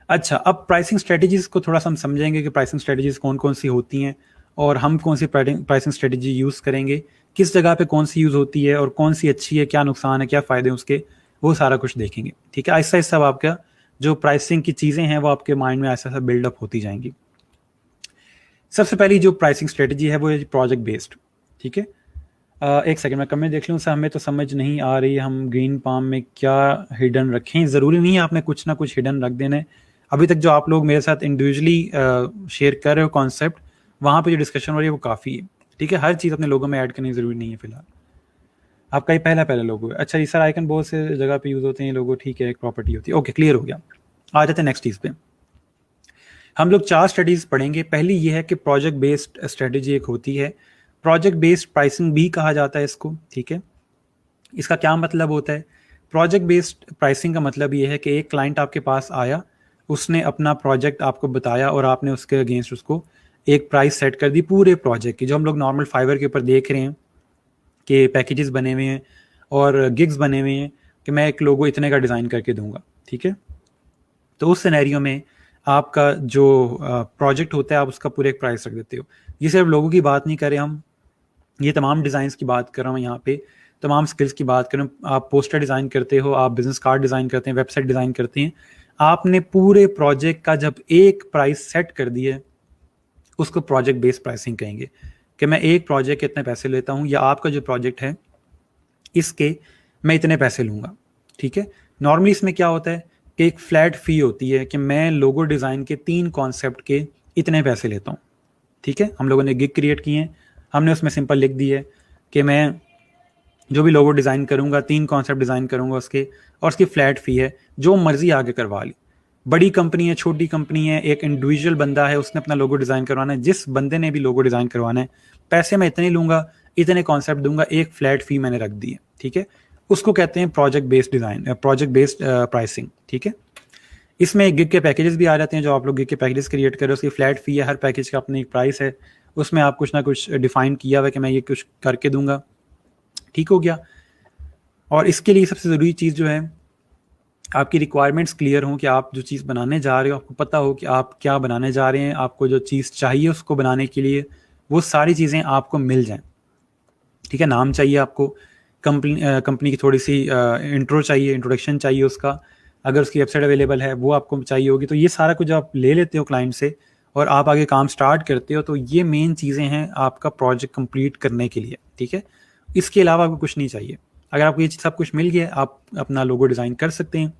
अच्छा, अब प्राइसिंग स्ट्रेटजीज़ को थोड़ा सा हम समझेंगे कि प्राइसिंग स्ट्रेटजीज़ कौन-कौन सी होती हैं, और हम कौन सी प्राइसिंग स्ट्रेटजी यूज़ करेंगे, किस जगह पे कौन सी यूज़ होती है और कौन सी अच्छी है, क्या नुकसान है, क्या फ़ायदे हैं उसके, वो सारा कुछ देखेंगे, ठीक है। आहिस्ता-आहिस्ता अब आपका जो प्राइसिंग की चीज़ें हैं वो आपके माइंड में ऐसा-ऐसा बिल्डअप होती जाएँगी। सबसे पहली जो प्राइसिंग स्ट्रेटजी है वो है प्रोजेक्ट बेस्ड, ठीक है। एक सेकंड मैं कमेंट देख लूँ सर, हमें तो समझ नहीं आ रही हम ग्रीन पाम में क्या हिडन रखें। ज़रूरी नहीं है आपने कुछ ना कुछ हिडन रख देना है। अभी तक जो आप लोग मेरे साथ इंडिविजुअली शेयर कर रहे हो कॉन्सेप्ट, वहाँ पे जो डिस्कशन हो रही है वो काफ़ी है, ठीक है। हर चीज़ अपने लोगों में ऐड करनी ज़रूरी नहीं है फ़िलहाल। आपका ये पहला लोगो है। अच्छा, ये सर आइकन बहुत से जगह पे यूज़ होते हैं लोगो, ठीक है, एक प्रॉपर्टी होती है। ओके, क्लियर हो गया। आ जाते हैं नेक्स्ट चीज़ पे। हम लोग 4 स्ट्रेटजीज पढ़ेंगे। पहली ये है कि प्रोजेक्ट बेस्ड स्ट्रेटजी एक होती है, प्रोजेक्ट बेस्ड प्राइसिंग भी कहा जाता है इसको, ठीक है। इसका क्या मतलब होता है? प्रोजेक्ट बेस्ड प्राइसिंग का मतलब ये है कि एक क्लाइंट आपके पास आया, उसने अपना प्रोजेक्ट आपको बताया और आपने उसके अगेंस्ट उसको एक प्राइस सेट कर दी पूरे प्रोजेक्ट की, जो हम लोग नॉर्मल फाइवर के ऊपर देख रहे हैं कि पैकेजेस बने हुए हैं और गिग्स बने हुए हैं कि मैं एक लोगो इतने का डिज़ाइन करके दूंगा, ठीक है। तो उस सिनेरियो में आपका जो प्रोजेक्ट होता है आप उसका पूरे एक प्राइस रख देते हो। ये सिर्फ लोगों की बात नहीं कर रहे हम, ये तमाम डिज़ाइंस की बात कर रहा हूँ यहाँ पे, तमाम स्किल्स की बात कर रहा हूँ। आप पोस्टर डिज़ाइन करते हो, आप बिजनेस कार्ड डिज़ाइन करते हैं, वेबसाइट डिज़ाइन करते हैं, आपने पूरे प्रोजेक्ट का जब एक प्राइस सेट कर दिया है, उसको प्रोजेक्ट बेस्ड प्राइसिंग कहेंगे कि मैं एक प्रोजेक्ट के इतने पैसे लेता हूँ, या आपका जो प्रोजेक्ट है इसके मैं इतने पैसे लूँगा, ठीक है। नॉर्मली इसमें क्या होता है कि एक फ्लैट फ़ी होती है कि मैं लोगो डिज़ाइन के 3 कॉन्सेप्ट के इतने पैसे लेता हूँ, ठीक है। हम लोगों ने गिग क्रिएट की हैं, हमने उसमें सिंपल लिख दी है कि मैं जो भी लोगो डिज़ाइन करूँगा 3 कॉन्सेप्ट डिज़ाइन करूँगा उसके, और उसकी फ्लैट फ़ी है, जो मर्ज़ी आगे करवा ली। बड़ी कंपनी है, छोटी कंपनी है, एक इंडिविजुअल बंदा है, उसने अपना लोगो डिज़ाइन करवाना है, जिस बंदे ने भी लोगो डिज़ाइन करवाना है, पैसे मैं इतने लूँगा, इतने कॉन्सेप्ट दूंगा, एक फ्लैट फ़ी मैंने रख दी है, ठीक है। उसको कहते हैं project based design, project based pricing, ठीक है। इसमें गिग के पैकेजेस भी आ जाते हैं, जो आप लोग गिग के पैकेजेस क्रिएट कर रहे हो, उसकी फ्लैट फ़ी है, हर पैकेज का अपनी एक प्राइस है, उसमें आप कुछ ना कुछ डिफाइन किया हुआ है कि मैं ये कुछ करके दूंगा, ठीक हो गया। और इसके लिए सबसे ज़रूरी चीज़ जो है, आपकी रिक्वायरमेंट्स क्लियर हों कि आप जो चीज़ बनाने जा रहे हो, आपको पता हो कि आप क्या बनाने जा रहे हैं, आपको जो चीज़ चाहिए उसको बनाने के लिए वो सारी चीज़ें आपको मिल जाएं, ठीक है। नाम चाहिए आपको, कंपनी की थोड़ी सी इंट्रो चाहिए, इंट्रोडक्शन चाहिए उसका, अगर उसकी वेबसाइट अवेलेबल है वो आपको चाहिए होगी। तो ये सारा कुछ आप ले लेते हो क्लाइंट से और आप आगे काम स्टार्ट करते हो, तो ये मेन चीज़ें हैं आपका प्रोजेक्ट कंप्लीट करने के लिए, ठीक है। इसके अलावा आपको कुछ नहीं चाहिए। अगर आपको ये सब कुछ मिल गया, आप अपना लोगो डिज़ाइन कर सकते हैं,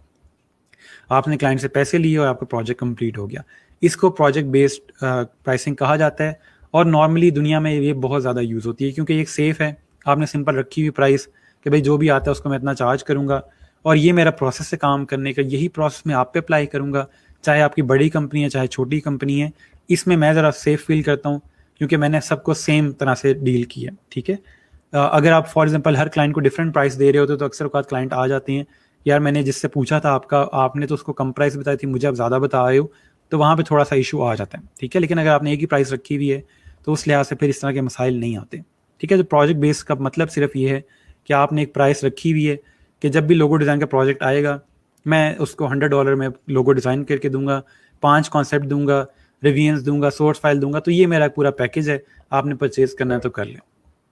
आपने क्लाइंट से पैसे लिए और आपका प्रोजेक्ट कंप्लीट हो गया। इसको प्रोजेक्ट बेस्ड प्राइसिंग कहा जाता है, और नॉर्मली दुनिया में ये बहुत ज़्यादा यूज़ होती है क्योंकि एक सेफ़ है। आपने सिंपल रखी हुई प्राइस कि भाई जो भी आता है उसको मैं इतना चार्ज करूँगा, और ये मेरा प्रोसेस से काम करने का, यही प्रोसेस मैं आप पे अप्लाई करूँगा, चाहे आपकी बड़ी कंपनी है चाहे छोटी कंपनी है। इसमें मैं ज़रा सेफ़ फील करता हूँ क्योंकि मैंने सबको सेम तरह से डील किया, ठीक है। अगर आप फॉर एग्जांपल हर क्लाइंट को डिफरेंट प्राइस दे रहे होते तो अक्सर औकात क्लाइंट आ जाते हैं, यार मैंने जिससे पूछा था आपका, आपने तो उसको कम प्राइस बताई थी, मुझे आप ज़्यादा बता रहे हो, तो वहाँ पे थोड़ा सा इशू आ जाता है, ठीक है। लेकिन अगर आपने एक ही प्राइस रखी हुई है तो उस लिहाज से फिर इस तरह के मसाइल नहीं आते, ठीक है। तो प्रोजेक्ट बेस का मतलब सिर्फ ये है कि आपने एक प्राइस रखी हुई है कि जब भी लोगो डिज़ाइन का प्रोजेक्ट आएगा, मैं उसको $100 में लोगो डिज़ाइन करके दूंगा, 5 कॉन्सेप्ट दूंगा, रिव्यूज दूंगा, सोर्स फाइल दूंगा, तो ये मेरा पूरा पैकेज है, आपने परचेज करना है तो कर लें,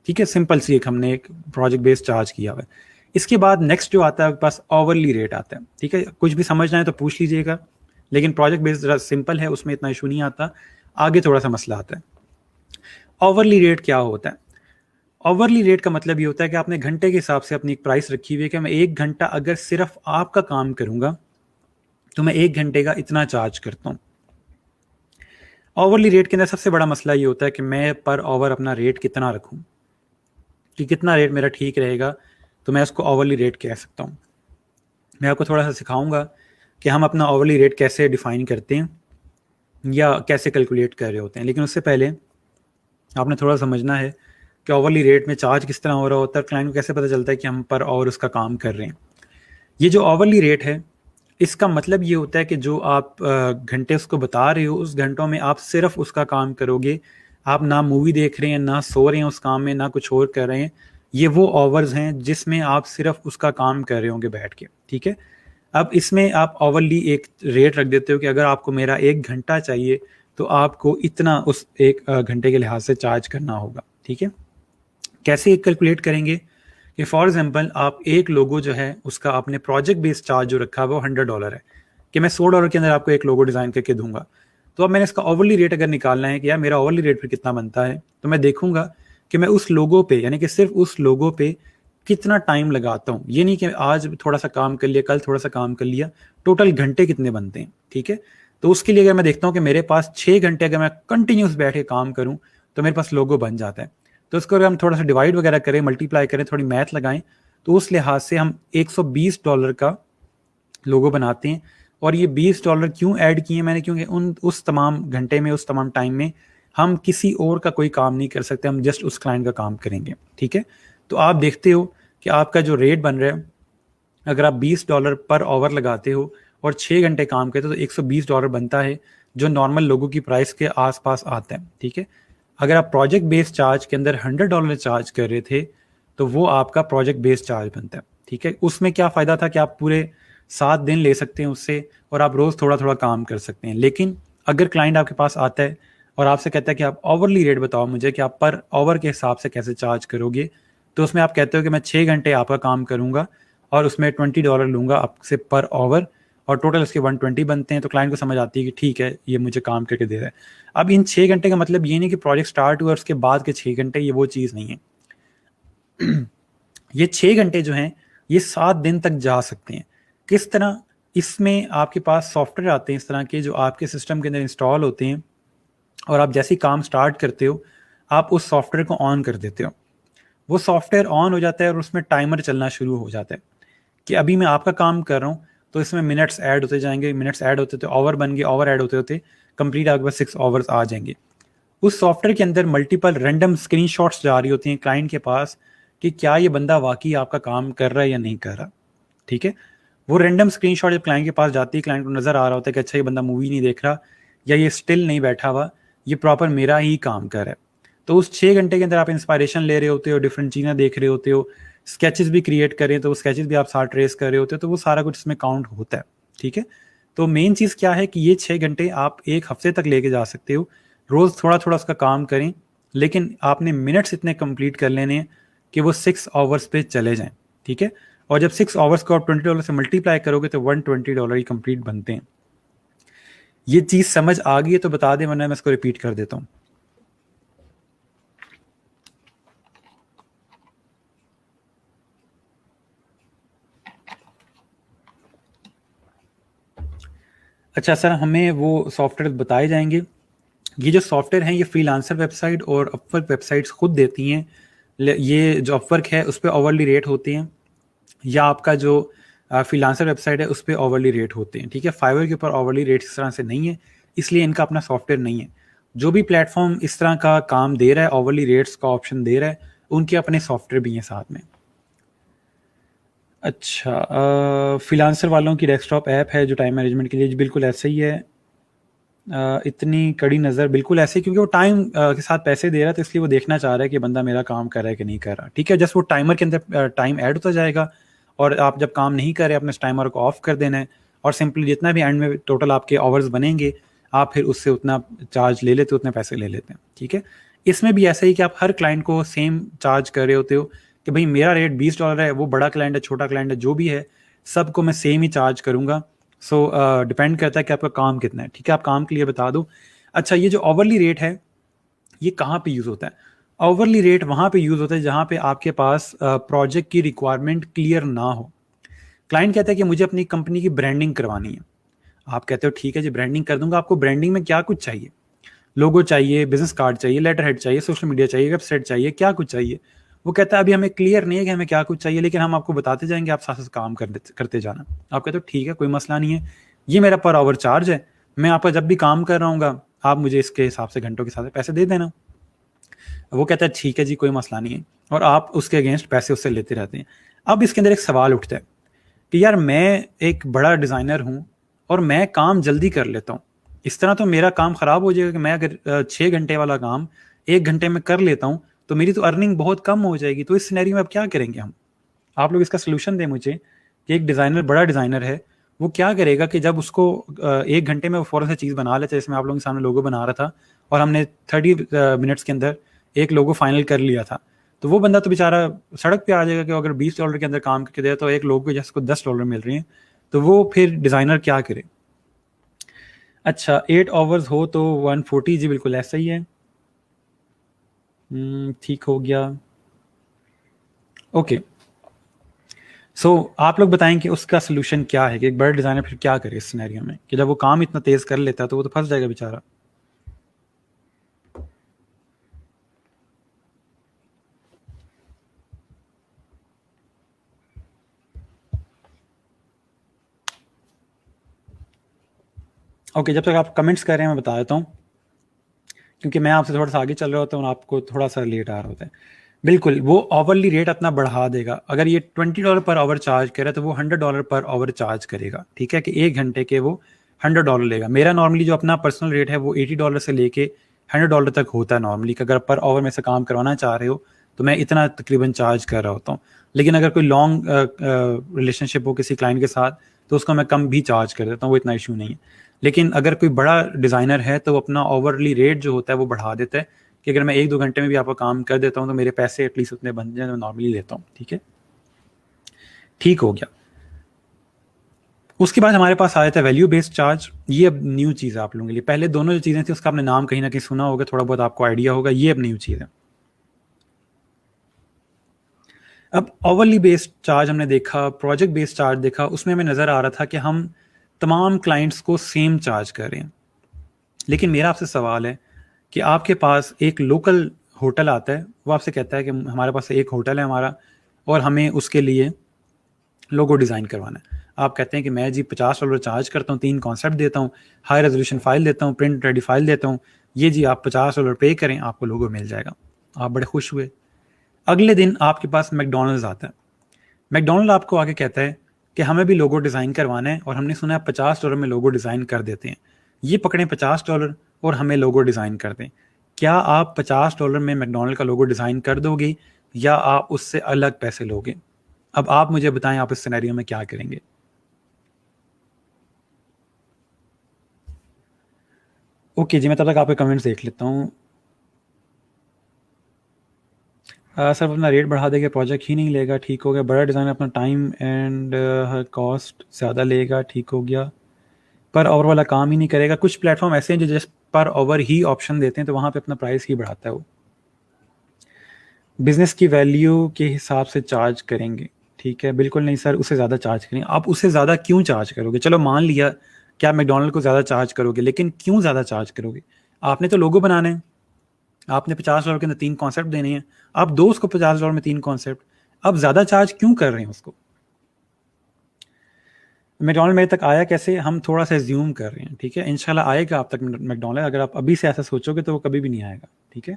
ठीक है। सिंपल सी एक हमने एक प्रोजेक्ट बेस्ड चार्ज किया हुआ है। इसके बाद नेक्स्ट जो आता है आपके पास ओवरली रेट आता है, ठीक है। कुछ भी समझना है तो पूछ लीजिएगा, लेकिन प्रोजेक्ट बेस्ड ज़रा सिंपल है, उसमें इतना इशू नहीं आता, आगे थोड़ा सा मसला आता है। ओवरली रेट क्या होता है? ओवरली रेट का मतलब ये होता है कि आपने घंटे के हिसाब से अपनी एक प्राइस रखी हुई है कि मैं 1 घंटा अगर सिर्फ आपका काम करूंगा तो मैं 1 घंटे का इतना चार्ज करता हूँ। ओवरली रेट के अंदर सबसे बड़ा मसला ये होता है कि मैं पर ओवर अपना रेट कितना रखूँ, कि कितना रेट मेरा ठीक रहेगा, तो मैं उसको ओवरली रेट कह सकता हूँ। मैं आपको थोड़ा सा सिखाऊंगा कि हम अपना ओवरली रेट कैसे डिफाइन करते हैं या कैसे कैलकुलेट कर रहे होते हैं, लेकिन उससे पहले आपने थोड़ा समझना है कि ओवरली रेट में चार्ज किस तरह हो रहा होता है, क्लाइंट को कैसे पता चलता है कि हम पर आवर उसका काम कर रहे हैं। ये जो ओवरली रेट है, इसका मतलब ये होता है कि जो आप घंटे उसको बता रहे हो, उस घंटों में आप सिर्फ उसका काम करोगे, आप ना मूवी देख रहे हैं, ना सो रहे हैं उस काम में, ना कुछ और कर रहे हैं। ये वो आवर्स हैं जिसमें आप सिर्फ उसका काम कर रहे होंगे बैठ के, ठीक है। अब इसमें आप ओवरली एक रेट रख देते हो कि अगर आपको मेरा 1 घंटा चाहिए तो आपको इतना उस 1 घंटे के लिहाज से चार्ज करना होगा, ठीक है। कैसे एक कैलकुलेट करेंगे कि फॉर एग्जांपल आप एक लोगो जो है उसका आपने प्रोजेक्ट बेस्ड चार्ज जो रखा है वो $100 है, कि मैं $100 के अंदर आपको एक लोगो डिज़ाइन करके दूंगा। तो अब मैंने इसका ओवरली रेट अगर निकालना है कि यार मेरा ओवरली रेट फिर कितना बनता है, तो मैं देखूंगा कि मैं उस लोगो पे, यानी कि सिर्फ उस लोगो पे कितना टाइम लगाता हूँ। ये नहीं कि आज थोड़ा सा काम कर लिया, कल थोड़ा सा काम कर लिया, टोटल घंटे कितने बनते हैं, ठीक है। तो उसके लिए अगर मैं देखता हूँ कि मेरे पास 6 घंटे अगर मैं कंटिन्यूस बैठ के काम करूँ तो मेरे पास लोगो बन जाता है। तो उसको अगर हम थोड़ा सा डिवाइड वगैरह करें, मल्टीप्लाई करें, थोड़ी मैथ लगाएं, तो उस लिहाज से हम $120 का लोगो बनाते हैं। और ये $20 क्यों ऐड किए मैंने, क्योंकि उस तमाम घंटे में, उस तमाम टाइम में हम किसी और का कोई काम नहीं कर सकते, हम जस्ट उस क्लाइंट का काम करेंगे। ठीक है, तो आप देखते हो कि आपका जो रेट बन रहा है, अगर आप $20 पर आवर लगाते हो और 6 घंटे काम करते हो तो $120 बनता है, जो नॉर्मल लोगों की प्राइस के आसपास आता है। ठीक है, अगर आप प्रोजेक्ट बेस्ड चार्ज के अंदर $100 चार्ज कर रहे थे तो वो आपका प्रोजेक्ट बेस्ड चार्ज बनता है। ठीक है, उसमें क्या फ़ायदा था कि आप पूरे 7 दिन ले सकते हैं उससे, और आप रोज़ थोड़ा थोड़ा काम कर सकते हैं। लेकिन अगर क्लाइंट आपके पास आता है और आपसे कहता है कि आप ओवरली रेट बताओ मुझे कि आप पर आवर के हिसाब से कैसे चार्ज करोगे, तो उसमें आप कहते हो कि मैं 6 घंटे आपका काम करूंगा और उसमें $20 लूंगा आपसे पर आवर, और टोटल उसके 120 बनते हैं, तो क्लाइंट को समझ आती है कि ठीक है, ये मुझे काम करके दे रहा है। अब इन 6 घंटे का मतलब ये नहीं कि प्रोजेक्ट स्टार्ट हुआ और उसके बाद के 6 घंटे, ये वो चीज़ नहीं है। ये 6 घंटे जो हैं ये 7 दिन तक जा सकते हैं। किस तरह? इसमें आपके पास सॉफ्टवेयर आते हैं इस तरह के, जो आपके सिस्टम के अंदर इंस्टॉल होते हैं, और आप जैसे ही काम स्टार्ट करते हो आप उस सॉफ्टवेयर को ऑन कर देते हो। वो सॉफ्टवेयर ऑन हो जाता है और उसमें टाइमर चलना शुरू हो जाता है कि अभी मैं आपका काम कर रहा हूँ, तो इसमें मिनट्स ऐड होते जाएंगे, मिनट्स ऐड होते होते ओवर बन गए, ओवर ऐड होते होते कंप्लीट आपके पास 6 आवर्स आ जाएंगे। उस सॉफ्टवेयर के अंदर मल्टीपल रैंडम स्क्रीनशॉट्स जा रही होती हैं क्लाइंट के पास कि क्या ये बंदा वाकई आपका काम कर रहा है या नहीं कर रहा। ठीक है, वो रैंडम स्क्रीनशॉट जब क्लाइंट के पास जाती है, क्लाइंट को नज़र आ रहा होता है कि अच्छा ये बंदा मूवी नहीं देख रहा, या ये स्टिल नहीं बैठा हुआ, ये प्रॉपर मेरा ही काम कर रहा है। तो उस 6 घंटे के अंदर आप इंस्पायरेशन ले रहे होते हो, डिफरेंट चीज़ें देख रहे होते हो, स्केचेस भी क्रिएट करें तो वो स्केचेस भी आप साथ ट्रेस कर रहे होते हो, तो वो सारा कुछ इसमें काउंट होता है। ठीक है, तो मेन चीज़ क्या है कि ये 6 घंटे आप एक हफ्ते तक लेके जा सकते हो, रोज़ थोड़ा थोड़ा उसका काम करें, लेकिन आपने मिनट्स इतने कंप्लीट कर लेने हैं कि वो 6 आवर्स पे चले जाएं। ठीक है, और जब 6 आवर्स को आप $20 से मल्टीप्लाई करोगे तो $120 ही कंप्लीट बनते हैं। ये चीज़ समझ आ गई है तो बता दें, वरना मैं इसको रिपीट कर देता हूँ। अच्छा सर, हमें वो सॉफ्टवेयर बताए जाएंगे। ये जो सॉफ्टवेयर हैं ये फ्रीलांसर वेबसाइट और अपवर्क वेबसाइट्स खुद देती हैं। ये जो अपवर्क है उस पर ओवरली रेट होते हैं, या आपका जो फ्रीलांसर वेबसाइट है उस पर ओवरली रेट होते हैं। ठीक है, फाइवर के ऊपर ओवरली रेट इस तरह से नहीं है, इसलिए इनका अपना सॉफ्टवेयर नहीं है। जो भी प्लेटफॉर्म इस तरह का काम दे रहा है, ओवरली रेट्स का ऑप्शन दे रहा है, उनके अपने सॉफ्टवेयर भी हैं साथ में। अच्छा, फ्रीलांसर वालों की डेस्कटॉप ऐप है जो टाइम मैनेजमेंट के लिए, बिल्कुल ऐसे ही है। इतनी कड़ी नज़र, बिल्कुल ऐसे, क्योंकि वो टाइम के साथ पैसे दे रहा है, तो इसलिए वो देखना चाह रहा है कि बंदा मेरा काम कर रहा है कि नहीं कर रहा। ठीक है, जस्ट वो टाइमर के अंदर टाइम ऐड होता जाएगा, और आप जब काम नहीं कर रहे अपने टाइमर को ऑफ कर देना है, और सिंपली जितना भी एंड में टोटल आपके आवर्स बनेंगे आप फिर उससे उतना चार्ज ले लेते हो, उतने पैसे ले लेते हैं। ठीक है, इसमें भी ऐसा ही कि आप हर क्लाइंट को सेम चार्ज कर रहे होते हो कि भाई मेरा रेट $20 है, वो बड़ा क्लाइंट है, छोटा क्लाइंट है, जो भी है सबको मैं सेम ही चार्ज करूंगा। सो डिपेंड करता है कि आपका काम कितना है। ठीक है, आप काम के लिए बता दो। अच्छा, ये जो ओवरली रेट है ये कहाँ पे यूज़ होता है? ओवरली रेट वहाँ पे यूज़ होता है जहाँ पे आपके पास प्रोजेक्ट की रिक्वायरमेंट क्लियर ना हो। क्लाइंट कहता है कि मुझे अपनी कंपनी की ब्रांडिंग करवानी है। आप कहते हो ठीक है जी, ब्रांडिंग कर दूंगा। आपको ब्रांडिंग में क्या कुछ चाहिए? लोगो चाहिए, बिजनेस कार्ड चाहिए, लेटर हेड चाहिए, सोशल मीडिया चाहिए, वेबसाइट चाहिए, क्या कुछ चाहिए? वो कहता है अभी हमें क्लियर नहीं है कि हमें क्या कुछ चाहिए, लेकिन हम आपको बताते जाएंगे, आप साथ साथ काम करते जाना। आप कहते हो ठीक है, कोई मसला नहीं है, ये मेरा पर आवर चार्ज है, मैं आपका जब भी काम कर रहा हूँ आप मुझे इसके हिसाब से घंटों के साथ पैसे दे देना। वो कहता है ठीक है जी, कोई मसला नहीं है, और आप उसके अगेंस्ट पैसे उससे लेते रहते हैं। अब इसके अंदर एक सवाल उठता है कि यार मैं एक बड़ा डिज़ाइनर हूँ और मैं काम जल्दी कर लेता हूँ, इस तरह तो मेरा काम ख़राब हो जाएगा कि मैं अगर 6 घंटे वाला काम 1 घंटे में कर लेता हूँ तो मेरी तो अर्निंग बहुत कम हो जाएगी। तो इस सिनेरियो में अब क्या करेंगे हम? आप लोग इसका सोल्यूशन दें मुझे कि एक डिज़ाइनर, बड़ा डिज़ाइनर है, वो क्या करेगा कि जब उसको 1 घंटे में वो फ़ौरन से चीज़ बना लेता है, जैसे मैं आप लोगों के सामने लोगो बना रहा था और हमने 30 मिनट्स के अंदर एक लोगो फाइनल कर लिया था, तो वो बंदा तो बेचारा सड़क पे आ जाएगा कि अगर $20 के अंदर काम करके दे तो एक लोगो को जिसको $10 मिल रहे हैं, तो वो फिर डिज़ाइनर क्या करे? अच्छा, 8 आवर्स हो तो 140, जी बिल्कुल ऐसा ही है। ठीक हो गया, ओके। सो आप लोग बताएं कि उसका सोल्यूशन क्या है, कि एक बड़ा डिज़ाइनर फिर क्या करे इस सिनेरियो में, कि जब वो काम इतना तेज़ कर लेता है तो वो तो फंस जाएगा बेचारा। ओके, जब तक आप कमेंट्स कर रहे हैं मैं बता देता हूँ, क्योंकि मैं आपसे थोड़ा सा आगे चल रहा होता हूँ और आपको थोड़ा सा लेट आ रहा होता है। बिल्कुल, वो आवरली रेट अपना बढ़ा देगा। अगर ये $20 पर आवर चार्ज करे तो वो $100 पर आवर चार्ज करेगा, ठीक है, कि 1 घंटे के वो $100 लेगा। मेरा नॉर्मली जो अपना पर्सनल रेट है वो $80 से लेके $100 तक होता है नॉर्मली, कि अगर पर आवर में से काम करवाना चाह रहे हो तो मैं इतना तकरीबन चार्ज कर रहा होता हूँ। लेकिन अगर कोई लॉन्ग रिलेशनशिप हो किसी क्लाइंट के साथ तो उसको मैं कम भी चार्ज कर देता हूँ, वो इतना इशू नहीं है। लेकिन अगर कोई बड़ा डिज़ाइनर है तो वो अपना ओवरली रेट जो होता है वो बढ़ा देता है, कि अगर मैं 1-2 घंटे में भी आपका काम कर देता हूँ तो मेरे पैसे एटलीस्ट उतने बन जाए मैं नॉर्मली लेता हूँ, ठीक है। ठीक हो गया। उसके बाद हमारे पास आ जाता है वैल्यू बेस्ड चार्ज। ये अब न्यू चीज़ है आप लोगों के लिए। पहले दोनों जो चीज़ें थी उसका आपने नाम कहीं ना कहीं सुना होगा, थोड़ा बहुत आपको आइडिया होगा, ये अब न्यू चीज़ है। अब ओवरली बेस्ड चार्ज हमने देखा, प्रोजेक्ट बेस्ड चार्ज देखा, उसमें हमें नज़र आ रहा था कि हम तमाम क्लाइंट्स को सेम चार्ज कर रहे हैं। लेकिन मेरा आपसे सवाल है कि आपके पास एक लोकल होटल आता है, वो आपसे कहता है कि हमारे पास एक होटल है हमारा और हमें उसके लिए लोगो डिज़ाइन करवाना है। आप कहते हैं कि मैं जी $50 चार्ज करता हूँ, 3 कॉन्सेप्ट देता हूँ, हाई रेजोल्यूशन फाइल देता हूँ, प्रिंट रेडी फाइल देता हूँ, ये जी आप $50 पे करें, आपको लोगो मिल जाएगा। आप बड़े खुश हुए। अगले दिन आपके पास मैकडोनल्ड्स आता है। मैकडोनल्ड आपको आके कहता है कि हमें भी लोगो डिज़ाइन करवाना है और हमने सुना है $50 में लोगो डिज़ाइन कर देते हैं, ये पकड़ें $50 और हमें लोगो डिज़ाइन कर दें। क्या आप $50 में मैकडोनल्ड का लोगो डिज़ाइन कर दोगे या आप उससे अलग पैसे लोगे? अब आप मुझे बताएं, आप इस सिनेरियो में क्या करेंगे? ओके जी, मैं तब तक आपके कमेंट्स देख लेता हूँ। सर अपना रेट बढ़ा देगा, प्रोजेक्ट ही नहीं लेगा, ठीक हो गया। बड़ा डिज़ाइन अपना टाइम एंड कॉस्ट ज़्यादा लेगा, ठीक हो गया। पर आवर वाला काम ही नहीं करेगा। कुछ प्लेटफॉर्म ऐसे हैं जो जिस पर आवर ही ऑप्शन देते हैं तो वहाँ पे अपना प्राइस ही बढ़ाता है वो। बिजनेस की वैल्यू के हिसाब से चार्ज करेंगे, ठीक है। बिल्कुल नहीं सर, उससे ज़्यादा चार्ज करेंगे। आप उससे ज़्यादा क्यों चार्ज करोगे? चलो मान लिया कि आप मैकडोनल्ड को ज़्यादा चार्ज करोगे, लेकिन क्यों ज़्यादा चार्ज करोगे? आपने तो लोगो बनाना है, आपने $50 के अंदर 3 कॉन्सेप्ट देने हैं, आप दो उसको $50 में 3 कॉन्सेप्ट, अब ज़्यादा चार्ज क्यों कर रहे हैं उसको? मैकडोनल्ड मेरे तक आया कैसे? हम थोड़ा सा ज्यूम कर रहे हैं, ठीक है। इंशाल्लाह आएगा आप तक मैकडोनल्ड। अगर आप अभी से ऐसा सोचोगे तो वो कभी भी नहीं आएगा, ठीक है।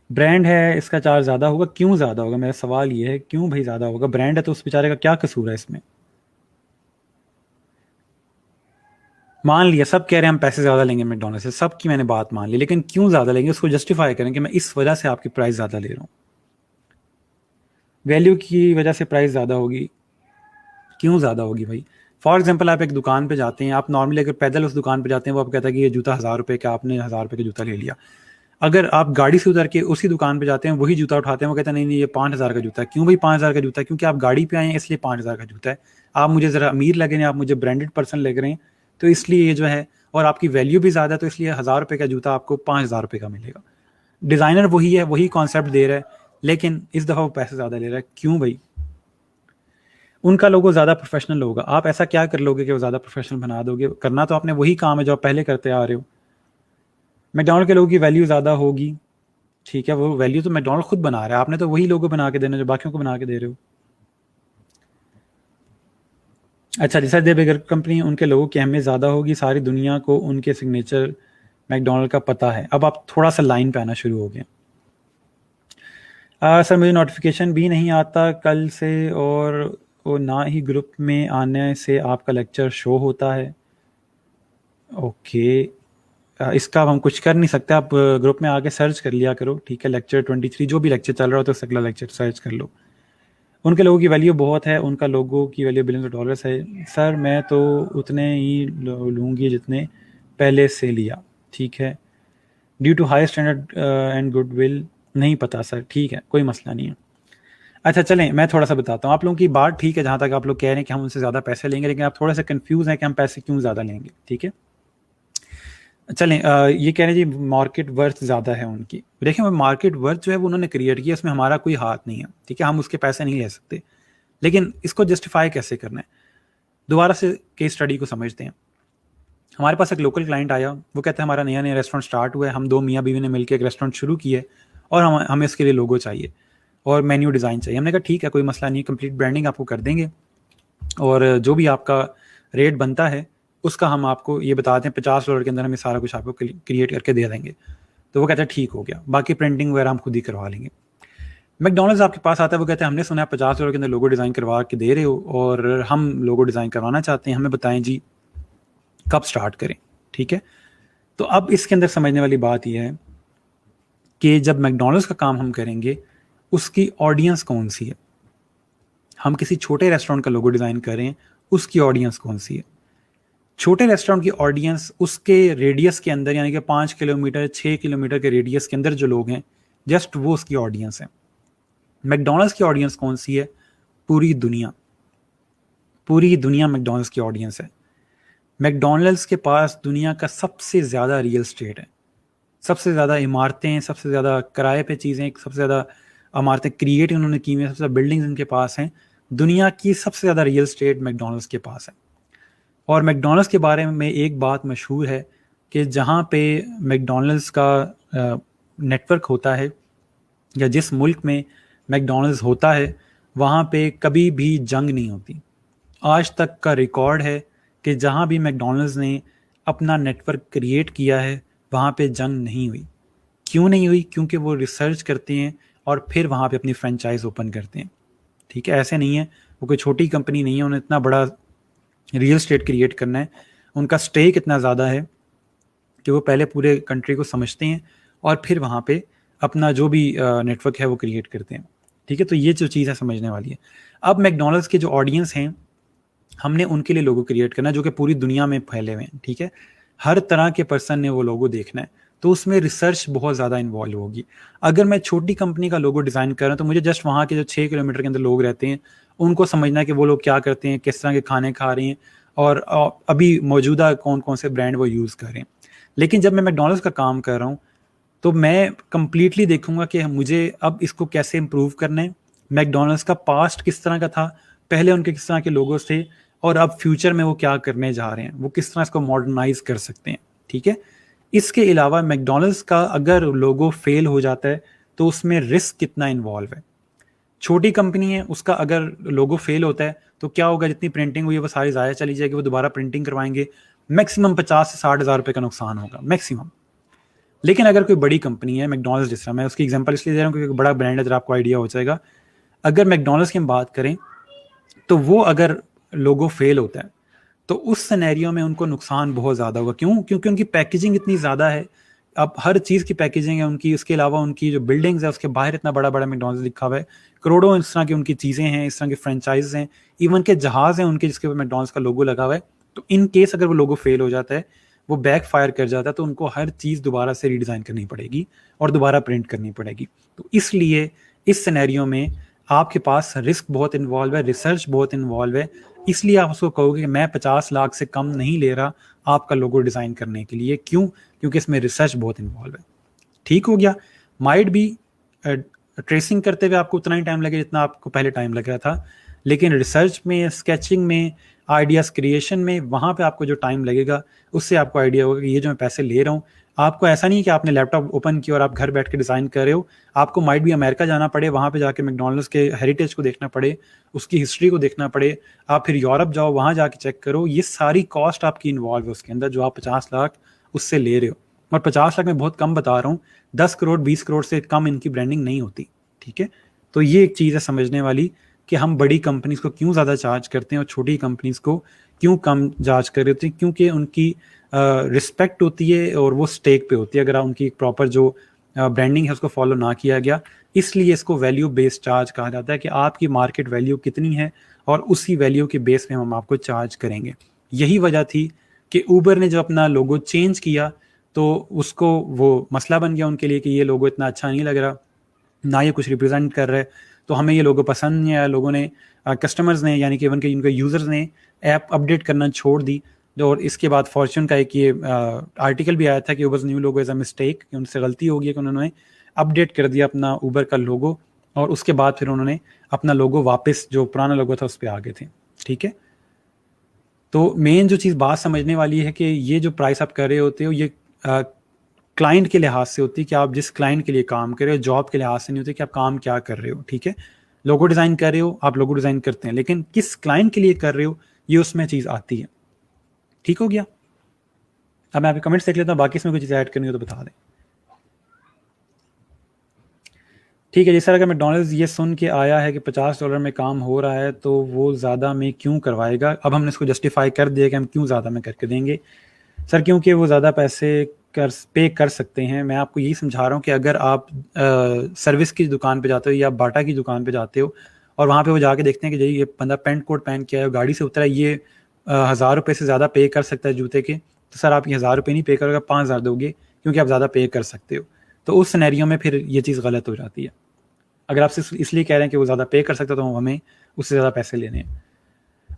ब्रांड है, इसका चार्ज ज़्यादा होगा। क्यों ज़्यादा होगा? मेरा सवाल ये है, क्यों भाई ज़्यादा होगा? ब्रांड है तो उस बेचारे का क्या कसूर है इसमें? मान लिया सब कह रहे हैं हम पैसे ज़्यादा लेंगे मैकडोनल्ड से, सबकी मैंने बात मान ली, लेकिन क्यों ज़्यादा लेंगे उसको जस्टिफाई करें कि मैं इस वजह से आपकी प्राइस ज़्यादा ले रहा हूँ। वैल्यू की वजह से प्राइस ज़्यादा होगी। क्यों ज़्यादा होगी भाई? फॉर एग्जाम्पल आप एक दुकान पे जाते हैं, आप नॉर्मली अगर पैदल उस दुकान पे जाते हैं, वो आप कहता है कि ये जूता ₹1000 का, आपने ₹1000 का जूता ले लिया। अगर आप गाड़ी से उतर के उसी दुकान पे जाते हैं, वही जूता उठाते हैं, वो कहते हैं नहीं नहीं ये 5000 का जूता है। क्यों भाई 5000 का जूता है? क्योंकि आप गाड़ी पे आए हैं इसलिए 5000 का जूता है। आप मुझे ज़रा अमीर लग रहे हैं, आप मुझे ब्रांडेड पर्सन लग रहे हैं, तो इसलिए ये जो है, और आपकी वैल्यू भी ज़्यादा है तो इसलिए ₹1000 का जूता आपको ₹5000 का मिलेगा। डिज़ाइनर वही है, वही कॉन्सेप्ट दे रहा है, लेकिन इस दफ़ा वो पैसे ज़्यादा ले रहा है। क्यों भाई? उनका लोगो ज़्यादा प्रोफेशनल होगा। आप ऐसा क्या कर लोगे कि वो ज़्यादा प्रोफेशनल बना दोगे? करना तो आपने वही काम है जो आप पहले करते आ रहे हो। मैकडॉनल्ड के लोगों की वैल्यू ज़्यादा होगी, ठीक है। वो वैल्यू तो मैकडॉनल्ड खुद बना रहा है, आपने तो वही लोगो बना के देना जो बाकियों को बना के दे रहे हो। अच्छा, जैसा दे बिगर कंपनी, उनके लोगों की अहमियत ज़्यादा होगी, सारी दुनिया को उनके सिग्नेचर मैकडॉनल्ड का पता है। अब आप थोड़ा सा लाइन पे आना शुरू हो गए। सर मुझे नोटिफिकेशन भी नहीं आता कल से, और वो ना ही ग्रुप में आने से आपका लेक्चर शो होता है। ओके, इसका अब हम कुछ कर नहीं सकते। आप ग्रुप में आके सर्च कर लिया करो, ठीक है। लेक्चर 23 जो भी लेक्चर चल रहा हो तो अगला लेक्चर सर्च कर लो। उनके लोगों की वैल्यू बहुत है, उनका लोगों की वैल्यू बिलियंस ऑफ डॉलर्स है। सर मैं तो उतने ही लूँगी जितने पहले से लिया, ठीक है। Due to high standard and goodwill, नहीं पता सर, ठीक है, कोई मसला नहीं है। अच्छा चलें, मैं थोड़ा सा बताता हूँ। आप लोगों की बात ठीक है जहाँ तक आप लोग कह रहे हैं कि हम उनसे ज़्यादा पैसे लेंगे, लेकिन आप थोड़ा सा कंफ्यूज हैं कि हम पैसे क्यों ज़्यादा लेंगे, ठीक है। चलें, ये कह रहे हैं जी मार्केट वर्थ ज़्यादा है उनकी। देखिए, वो मार्केट वर्थ जो है वो उन्होंने क्रिएट किया, उसमें हमारा कोई हाथ नहीं है, ठीक है। हम उसके पैसे नहीं ले सकते, लेकिन इसको जस्टिफाई कैसे करना है? दोबारा से केस स्टडी को समझते हैं। हमारे पास एक लोकल क्लाइंट आया, वो कहता है हमारा नया नया रेस्टोरेंट स्टार्ट हुआ है, हम दो मियाँ बीवी ने मिलकर एक रेस्टोरेंट शुरू किया है और हमें इसके लिए लोगो चाहिए और मेन्यू डिज़ाइन चाहिए। हमने कहा ठीक है, कोई मसला नहीं, कंप्लीट ब्रांडिंग आपको कर देंगे और जो भी आपका रेट बनता है उसका हम आपको ये बताते हैं, $50 के अंदर हम सारा कुछ आपको क्रिएट करके दे देंगे। तो वो कहता है ठीक हो गया, बाकी प्रिंटिंग वगैरह हम खुद ही करवा लेंगे। मैकडोनल्ड्स आपके पास आता है, वो कहते हैं हमने सुना है $50 के अंदर लोगो डिज़ाइन करवा के दे रहे हो और हम लोगो डिज़ाइन करवाना चाहते हैं, हमें बताएं जी कब स्टार्ट करें। ठीक है, तो अब इसके अंदर समझने वाली बात यह है कि जब मैकडोनल्ड्स का काम हम करेंगे उसकी ऑडियंस कौन सी है। हम किसी छोटे रेस्टोरेंट का लोगो डिज़ाइन करें, उसकी ऑडियंस कौन सी है। छोटे रेस्टोरेंट की ऑडियंस उसके रेडियस के अंदर, यानी कि 5 किलोमीटर 6 किलोमीटर के रेडियस के अंदर जो लोग हैं, जस्ट वो उसकी ऑडियंस है। मैकडोनल्ड्स की ऑडियंस कौन सी है? पूरी दुनिया, पूरी दुनिया मैकडोनल्ड्स की ऑडियंस है। मैकडोनल्ड्स के पास दुनिया का सबसे ज़्यादा रियल एस्टेट है, सबसे ज़्यादा इमारतें, सबसे ज़्यादा किराए पे चीज़ें, सबसे ज़्यादा इमारतें क्रिएट उन्होंने की हुई हैं, सबसे ज़्यादा बिल्डिंग्स इनके पास हैं। दुनिया की सबसे ज़्यादा रियल एस्टेट मैकडोनल्ड्स के पास है। और मैकडोनल्ड्स के बारे में एक बात मशहूर है कि जहाँ पे मैकडोनल्ड्स का नेटवर्क होता है या जिस मुल्क में मैकडोनल्ड्स होता है वहाँ पे कभी भी जंग नहीं होती। आज तक का रिकॉर्ड है कि जहाँ भी मैकडोनल्ड्स ने अपना नेटवर्क क्रिएट किया है वहाँ पे जंग नहीं हुई। क्यों नहीं हुई? क्योंकि वो रिसर्च करते हैं और फिर वहाँ पे अपनी फ्रेंचाइज ओपन करते हैं। ठीक है, ऐसे नहीं है, वो कोई छोटी कंपनी नहीं है, उन्हें इतना बड़ा रियल एस्टेट क्रिएट करना है, उनका स्टेक इतना ज़्यादा है कि वो पहले पूरे कंट्री को समझते हैं और फिर वहाँ पे अपना जो भी नेटवर्क है वो क्रिएट करते हैं। ठीक है, तो ये जो चीज़ है समझने वाली है। अब मैकडोनल्ड्स के जो ऑडियंस हैं, हमने उनके लिए लोगो क्रिएट करना है जो कि पूरी दुनिया में फैले हुए हैं। ठीक है, हर तरह के पर्सन ने वो लोगो देखना है, तो उसमें रिसर्च बहुत ज़्यादा इन्वॉल्व होगी। अगर मैं छोटी कंपनी का लोगो डिज़ाइन कर रहा हूँ तो मुझे जस्ट वहाँ के जो 6 किलोमीटर के अंदर लोग रहते हैं उनको समझना है कि वो लोग क्या करते हैं, किस तरह के खाने खा रहे हैं और अभी मौजूदा कौन कौन से ब्रांड वो यूज़ कर रहे हैं। लेकिन जब मैं मैकडोनल्ड्स का काम कर रहा हूँ तो मैं कंप्लीटली देखूंगा कि मुझे अब इसको कैसे इम्प्रूव करना है, मैकडोनल्ड्स का पास्ट किस तरह का था, पहले उनके किस तरह के लोगोस थे और अब फ्यूचर में वो क्या करने जा रहे हैं, वो किस तरह इसको मॉडर्नाइज कर सकते हैं। ठीक है, इसके अलावा मैकडोनल्ड्स का अगर लोगो फेल हो जाता है तो उसमें रिस्क कितना इन्वॉल्व है। छोटी कंपनी है, उसका अगर लोगो फेल होता है तो क्या होगा, जितनी प्रिंटिंग हुई है वो सारी ज़ाया चली जाएगी, वो दोबारा प्रिंटिंग करवाएंगे, मैक्सिमम 50 से 60 हज़ार रुपये का नुकसान होगा मैक्सिमम। लेकिन अगर कोई बड़ी कंपनी है, मैकडोनल्ड्स जिस तरह, मैं उसकी एग्जांपल इसलिए दे रहा हूँ क्योंकि बड़ा ब्रांड है, जरा आपको आइडिया हो जाएगा। अगर मैकडोनल्ड्स की हम बात करें तो वो अगर लोगो फेल होता है तो उस सिनेरियो में उनको नुकसान बहुत ज़्यादा होगा। क्यों? क्योंकि उनकी पैकेजिंग इतनी ज़्यादा है, अब हर चीज़ की पैकेजिंग है उनकी, उसके अलावा उनकी जो बिल्डिंग्स है उसके बाहर इतना बड़ा बड़ा मैकडोनल्ड्स लिखा हुआ है, करोड़ों इस तरह की उनकी चीज़ें हैं, इस तरह की फ्रेंचाइज हैं, इवन के जहाज़ हैं उनके जिसके ऊपर मैकडोनल्ड्स का लोगो लगा हुआ है। तो इन केस अगर वो लोगो फेल हो जाता है, वो बैक फायर कर जाता है, तो उनको हर चीज़ दोबारा से रीडिज़ाइन करनी पड़ेगी और दोबारा प्रिंट करनी पड़ेगी। तो इसलिए इस सिनेरियो में आपके पास रिस्क बहुत इन्वॉल्व है, रिसर्च बहुत इन्वॉल्व है, इसलिए आप उसको कहोगे कि मैं 50 लाख से कम नहीं ले रहा आपका लोगो डिज़ाइन करने के लिए। क्यों? क्योंकि इसमें रिसर्च बहुत इन्वॉल्व है। ठीक हो गया, माइट भी ट्रेसिंग करते हुए आपको उतना ही टाइम लगे जितना आपको पहले टाइम लग रहा था, लेकिन रिसर्च में, स्केचिंग में, आइडियाज़ क्रिएशन में, वहाँ पे आपको जो टाइम लगेगा उससे आपको आइडिया होगा कि ये जो मैं पैसे ले रहा हूँ, आपको ऐसा नहीं कि आपने लैपटॉप ओपन किया और आप घर बैठ के डिज़ाइन कर रहे हो, आपको माइट भी अमेरिका जाना पड़े, वहाँ पे जाके मैकडोनल्ड्स के हेरिटेज को देखना पड़े, उसकी हिस्ट्री को देखना पड़े, आप फिर यूरोप जाओ वहाँ जाके चेक करो, ये सारी कॉस्ट आपकी इन्वॉल्व है उसके अंदर, जो आप 50 लाख उससे ले रहे हो। और 50 लाख मैं बहुत कम बता रहा हूँ, 10 करोड़ 20 करोड़ से कम इनकी ब्रांडिंग नहीं होती। ठीक है, तो ये एक चीज़ है समझने वाली कि हम बड़ी कंपनीज को क्यों ज़्यादा चार्ज करते हैं और छोटी कंपनीज को क्यों कम चार्ज कर रहे होते हैं, क्योंकि उनकी रिस्पेक्ट होती है और वो स्टेक पे होती है। अगर उनकी प्रॉपर जो ब्रांडिंग है उसको फॉलो ना किया गया, इसलिए इसको वैल्यू बेस्ड चार्ज कहा जाता है कि आपकी मार्केट वैल्यू कितनी है और उसी वैल्यू के बेस पे हम आपको चार्ज करेंगे। यही वजह थी कि ऊबर ने जब अपना लोगो चेंज किया तो उसको वो मसला बन गया उनके लिए कि ये लोगो इतना अच्छा नहीं लग रहा, ना ये कुछ रिप्रेजेंट कर रहा है, तो हमें ये लोगो पसंद नहीं आया। लोगों ने, कस्टमर्स ने, यानी कि उनके इनके यूज़र्स ने ऐप अपडेट करना छोड़ दी। और इसके बाद फॉर्च्यून का एक ये आर्टिकल भी आया था कि Uber's new logo as a mistake, कि उनसे गलती हो गई कि उन्होंने अपडेट कर दिया अपना ऊबर का लोगो और उसके बाद फिर उन्होंने अपना लोगो वापस जो पुराना लोगो था उस पर आ गए थे। ठीक है, तो मेन जो चीज़ बात समझने वाली है कि ये जो प्राइस आप कर रहे होते हो ये क्लाइंट के लिहाज से होती है कि आप जिस क्लाइंट के लिए काम कर रहे हो, जॉब के लिहाज से नहीं होती कि आप काम क्या कर रहे हो। ठीक है, लोगो डिज़ाइन कर रहे हो, आप लोगो डिज़ाइन करते हैं, लेकिन किस क्लाइंट के लिए कर रहे हो ये उसमें चीज़ आती है। ठीक हो गया? अब मैं आपके कमेंट्स देख लेता हूँ, बाकी इसमें कोई चीज़ ऐड करनी हो तो बता दें। ठीक है जी सर, अगर मैकडॉनल्ड्स ये सुन के आया है कि $50 में काम हो रहा है तो वो ज़्यादा में क्यों करवाएगा? अब हमने इसको जस्टिफाई कर दिया कि हम क्यों ज़्यादा में करके देंगे। सर क्योंकि वो ज़्यादा पैसे पे कर सकते हैं। मैं आपको यही समझा रहा हूँ कि अगर आप सर्विस की दुकान पे जाते हो या बाटा की दुकान पे जाते हो और वहाँ पे वो जाके देखते हैं कि जी ये बंदा पैंट कोट पहन के आया, गाड़ी से उतरा है, ये 1000 रुपये से ज़्यादा पे कर सकता है जूते के, तो सर आप ये 1000 रुपये नहीं पे करोगे, 5000 दोगे क्योंकि आप ज़्यादा पे कर सकते हो। तो उस सिनेरियो में फिर ये चीज़ गलत हो जाती है। अगर आप सिर्फ इसलिए कह रहे हैं कि वो ज़्यादा पे कर सकता है तो हमें उससे ज़्यादा पैसे लेने हैं।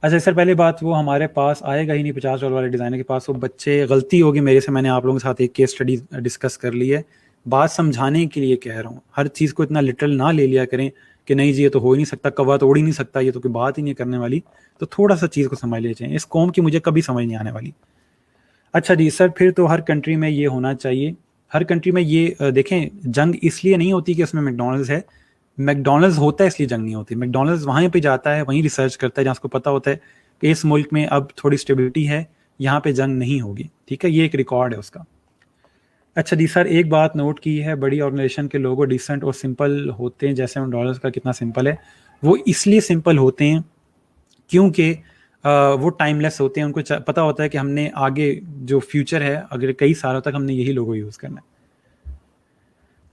अच्छा सर, पहली बात वो हमारे पास आएगा ही नहीं $50 वाले डिज़ाइनर के पास। वो बच्चे, गलती होगी मेरे से, मैंने आप लोगों के साथ एक केस स्टडी डिस्कस कर ली है। बात समझाने के लिए कह रहा हूँ, हर चीज़ को इतना लिटरल ना ले लिया करें कि नहीं जी ये तो हो ही नहीं सकता, कौवा तोड़ ही नहीं सकता, ये तो कोई बात ही नहीं करने वाली। तो थोड़ा सा चीज़ को समझ ले चाहिए। इस कौम की मुझे कभी समझ नहीं आने वाली। अच्छा जी सर, फिर तो हर कंट्री में ये होना चाहिए। हर कंट्री में ये देखें, जंग इसलिए नहीं होती कि उसमें मैकडॉनल्ड्स है। मैकडॉनल्ड्स होता है इसलिए जंग नहीं होती। मैकडॉनल्ड्स वहाँ पे जाता है, वहीं रिसर्च करता है जहाँ उसको पता होता है कि इस मुल्क में अब थोड़ी स्टेबिलिटी है, यहाँ पे जंग नहीं होगी। ठीक है, ये एक रिकॉर्ड है उसका। अच्छा जी सर, एक बात नोट की है, बड़ी ऑर्गेनाइजेशन के लोगो डिसेंट और सिंपल होते हैं, जैसे मैकडॉनल्ड्स का कितना सिंपल है। वो इसलिए सिंपल होते हैं क्योंकि वो टाइमलेस होते हैं। उनको पता होता है कि हमने आगे जो फ्यूचर है, अगर कई सालों तक हमने यही लोगो यूज़ करना है।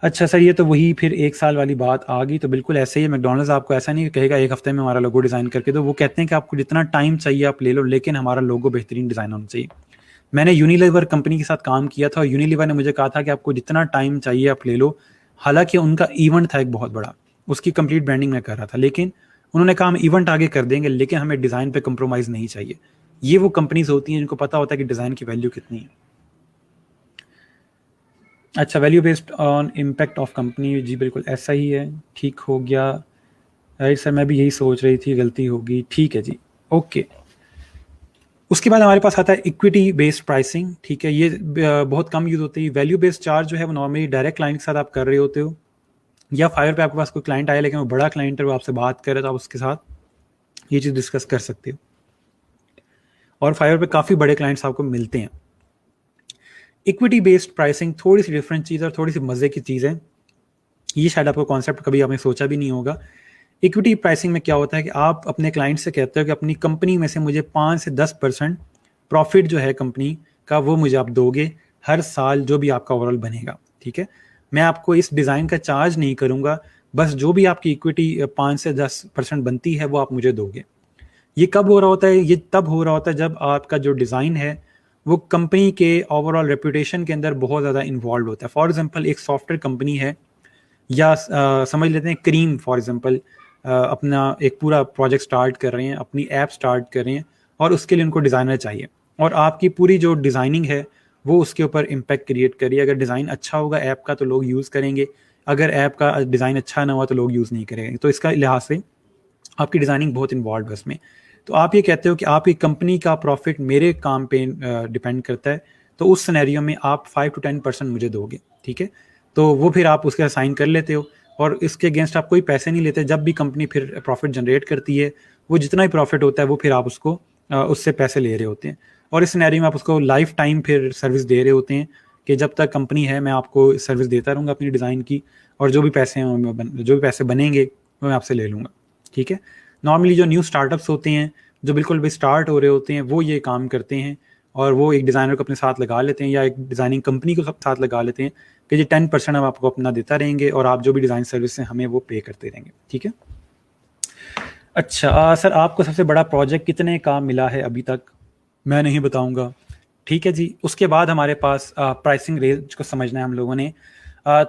अच्छा सर, ये तो वही फिर 1 साल वाली बात आ गई। तो बिल्कुल ऐसे ही मैकडॉनल्ड्स आपको ऐसा नहीं कहेगा 1 हफ्ते में हमारा लोगो डिज़ाइन करके दो। वो कहते हैं कि आपको जितना टाइम चाहिए आप ले लो, लेकिन हमारा लोगो बेहतरीन डिज़ाइन होना चाहिए। मैंने यूनिलीवर कंपनी के साथ काम किया था और यूनिलीवर ने मुझे कहा था कि आपको जितना टाइम चाहिए आप ले लो। हालांकि उनका इवेंट था एक बहुत बड़ा, उसकी कंप्लीट ब्रांडिंग मैं कर रहा था, लेकिन उन्होंने कहा हम इवेंट आगे कर देंगे लेकिन हमें डिज़ाइन पे कंप्रोमाइज़ नहीं चाहिए। ये वो कंपनीज होती हैं जिनको पता होता है कि डिज़ाइन की वैल्यू कितनी है। अच्छा, value based on impact of company, जी बिल्कुल ऐसा ही है। ठीक हो गया। राइट सर, मैं भी यही सोच रही थी, गलती होगी। ठीक है जी, ओके। उसके बाद हमारे पास आता है इक्विटी बेस्ड प्राइसिंग। ठीक है, ये बहुत कम यूज़ होती है। वैल्यू बेस्ड चार्ज जो है वो नॉर्मली डायरेक्ट क्लाइंट के साथ आप कर रहे होते हो, या फाइवर पे आपके पास कोई क्लाइंट आया लेकिन वो बड़ा क्लाइंट है, वो आपसे बात करे तो आप उसके साथ ये चीज़ डिस्कस कर सकते हो। और फाइवर पे काफ़ी बड़े क्लाइंट्स आपको मिलते हैं। इक्विटी बेस्ड प्राइसिंग थोड़ी सी डिफरेंट चीज़ और थोड़ी सी मज़े की चीज़ है। ये शायद आपको कॉन्सेप्ट कभी आपने सोचा भी नहीं होगा। इक्विटी प्राइसिंग में क्या होता है कि आप अपने क्लाइंट से कहते हो कि अपनी कंपनी में से मुझे 5 से 10% प्रॉफिट जो है कंपनी का वो मुझे आप दोगे हर साल, जो भी आपका ओवरऑल बनेगा। ठीक है, मैं आपको इस डिज़ाइन का चार्ज नहीं करूँगा, बस जो भी आपकी इक्विटी 5 से 10% बनती है वो आप मुझे दोगे। ये कब हो रहा होता है? ये तब हो रहा होता है जब आपका जो डिज़ाइन है वो कंपनी के ओवरऑल रेपुटेशन के अंदर बहुत ज़्यादा इन्वॉल्व होता है। फॉर एग्जांपल, एक सॉफ्टवेयर कंपनी है, या समझ लेते हैं क्रीम फॉर एग्जांपल, अपना एक पूरा प्रोजेक्ट स्टार्ट कर रहे हैं, अपनी ऐप स्टार्ट कर रहे हैं और उसके लिए उनको डिज़ाइनर चाहिए, और आपकी पूरी जो डिज़ाइनिंग है वो उसके ऊपर इम्पैक्ट क्रिएट करिए। अगर डिज़ाइन अच्छा होगा ऐप का तो लोग यूज़ करेंगे, अगर ऐप का डिज़ाइन अच्छा ना हुआ तो लोग यूज़ नहीं करेंगे। तो इसका लिहाज से आपकी डिज़ाइनिंग बहुत इन्वॉल्व है उसमें। तो आप ये कहते हो कि आपकी कंपनी का प्रॉफिट मेरे काम पे डिपेंड करता है, तो उस सिनेरियो में आप 5 to 10% मुझे दोगे। ठीक है, तो वो फिर आप उसके साइन कर लेते हो और इसके अगेंस्ट आप कोई पैसे नहीं लेते। जब भी कंपनी फिर प्रॉफिट जनरेट करती है, वो जितना ही प्रॉफिट होता है वो फिर आप उसको उससे पैसे ले रहे होते हैं, और इस सिनेरियो में आप उसको लाइफ टाइम फिर सर्विस दे रहे होते हैं कि जब तक कंपनी है मैं आपको सर्विस देता रहूँगा अपनी डिज़ाइन की, और जो भी पैसे हैं जो भी पैसे बनेंगे वो मैं आपसे ले लूँगा। ठीक है, नॉर्मली जो न्यू स्टार्टअप्स होते हैं, जो बिल्कुल भी स्टार्ट हो रहे होते हैं, वो ये काम करते हैं और वो एक डिज़ाइनर को अपने साथ लगा लेते हैं या एक डिज़ाइनिंग कंपनी को साथ लगा लेते हैं कि जी 10% हम आपको अपना देता रहेंगे और आप जो भी डिज़ाइन सर्विस हैं हमें वो पे करते रहेंगे। ठीक है। अच्छा सर, आपको सबसे बड़ा प्रोजेक्ट कितने का मिला है अभी तक? मैं नहीं बताऊंगा। ठीक है जी। उसके बाद हमारे पास प्राइसिंग रेंज को समझना है हम लोगों ने।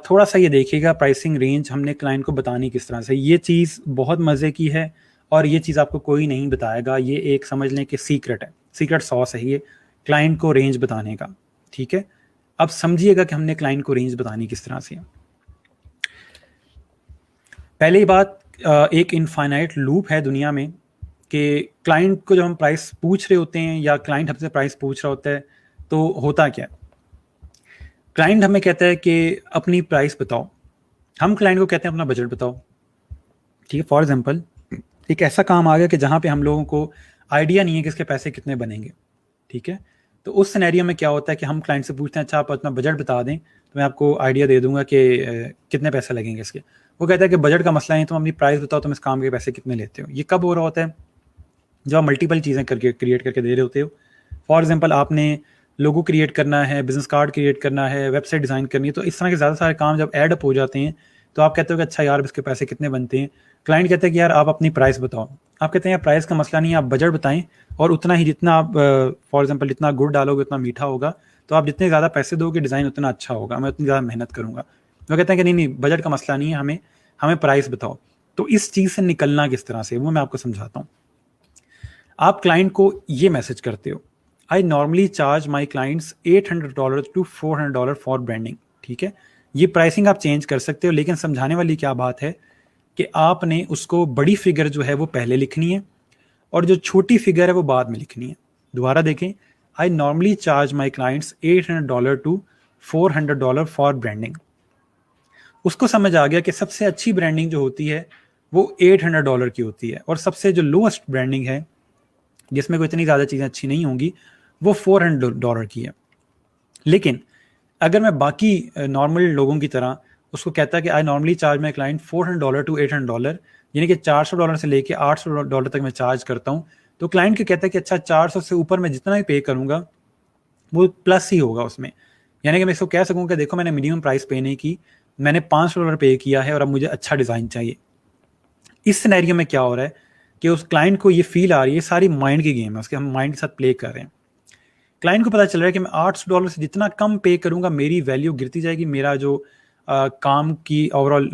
थोड़ा सा ये देखिएगा, प्राइसिंग रेंज हमने क्लाइंट को बतानी किस तरह से। ये चीज़ बहुत मज़े की है और ये चीज़ आपको कोई नहीं बताएगा। ये एक समझ लें कि सीक्रेट है, सीक्रेट सॉस है ये क्लाइंट को रेंज बताने का। ठीक है, अब समझिएगा कि हमने क्लाइंट को रेंज बतानी किस तरह से है। पहली बात, एक इनफाइनाइट लूप है दुनिया में कि क्लाइंट को जब हम प्राइस पूछ रहे होते हैं या क्लाइंट हमसे प्राइस पूछ रहा होता है तो होता क्या है, क्लाइंट हमें कहता है कि अपनी प्राइस बताओ, हम क्लाइंट को कहते हैं अपना बजट बताओ। ठीक है, फॉर एग्जांपल एक ऐसा काम आ गया कि जहाँ पे हम लोगों को आइडिया नहीं है कि इसके पैसे कितने बनेंगे। ठीक है। तो उस सिनेरियो में क्या होता है कि हम क्लाइंट से पूछते हैं अच्छा आप अपना बजट बता दें तो मैं आपको आइडिया दे दूंगा कि कितने पैसे लगेंगे इसके। वो कहता है कि बजट का मसला नहीं, तुम अपनी प्राइस बताओ, तुम इस काम के पैसे कितने लेते हो। ये कब हो रहा होता है? जब आप मल्टीपल चीज़ें करके क्रिएट करके दे रहे होते हो। फॉर एग्जांपल आपने लोगो क्रिएट करना है, बिजनेस कार्ड क्रिएट करना है, वेबसाइट डिज़ाइन करनी है, तो इस तरह के ज़्यादा सारे काम जब ऐड अप हो जाते हैं तो आप कहते हो कि अच्छा यार इसके पैसे कितने बनते हैं। क्लाइंट कहता है कि यार आप अपनी प्राइस बताओ। आप कहते हैं यार प्राइस का मसला नहीं है, आप बजट बताएं और उतना ही जितना आप फॉर एग्जांपल जितना गुड़ डालोगे उतना मीठा होगा, तो आप जितने ज़्यादा पैसे दोगे डिज़ाइन उतना अच्छा होगा, मैं उतनी ज़्यादा मेहनत करूँगा। वो कहते हैं कि नहीं नहीं बजट का मसला नहीं है, हमें हमें प्राइस बताओ। तो इस चीज़ से निकलना किस तरह से वो मैं आपको समझाता हूँ। आप क्लाइंट को ये मैसेज करते हो, I normally charge my clients $800 to $400 for branding. ठीक है, ये प्राइसिंग आप चेंज कर सकते हो, लेकिन समझाने वाली क्या बात है कि आपने उसको बड़ी फिगर जो है वो पहले लिखनी है और जो छोटी फिगर है वो बाद में लिखनी है। दोबारा देखें, I normally charge my clients $800 to $400 for branding. उसको समझ आ गया कि सबसे अच्छी ब्रांडिंग जो होती है वो $800 की होती है और सबसे जो लोएस्ट ब्रांडिंग है जिसमें कोई इतनी ज़्यादा चीज़ें अच्छी नहीं होंगी वो $400 की है। लेकिन अगर मैं बाकी नॉर्मल लोगों की तरह उसको कहता है कि I normally charge my client $400 to $800, यानी कि $400 से लेके $800 तक मैं चार्ज करता हूँ, तो क्लाइंट को कहता है कि अच्छा 400 से ऊपर मैं जितना भी पे करूँगा वो प्लस ही होगा उसमें। यानी कि मैं इसको कह सकूँ कि देखो मैंने मिनिमम प्राइस पे नहीं की, मैंने $500 पे किया है और अब मुझे अच्छा डिज़ाइन चाहिए। इस सिनेरियो में क्या हो रहा है कि उस क्लाइंट को ये फील आ रही है, सारी माइंड की गेम है, उसके हम माइंड के साथ प्ले कर रहे हैं। क्लाइंट को पता चल रहा है कि मैं $800 से जितना कम पे करूंगा मेरी वैल्यू गिरती जाएगी, मेरा जो काम की ओवरऑल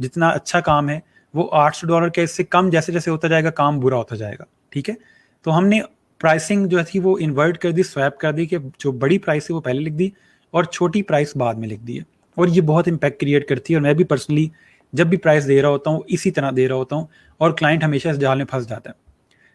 जितना अच्छा काम है वो $800 के इससे कम जैसे जैसे होता जाएगा काम बुरा होता जाएगा। ठीक है, तो हमने प्राइसिंग जो थी वो इन्वर्ट कर दी, स्वैप कर दी कि जो बड़ी प्राइस है वो पहले लिख दी और छोटी प्राइस बाद में लिख दी है। और ये बहुत इम्पैक्ट क्रिएट करती है और मैं भी पर्सनली जब भी प्राइस दे रहा होता हूँ इसी तरह दे रहा होता हूँ और क्लाइंट हमेशा इस जाल में फंस जाता है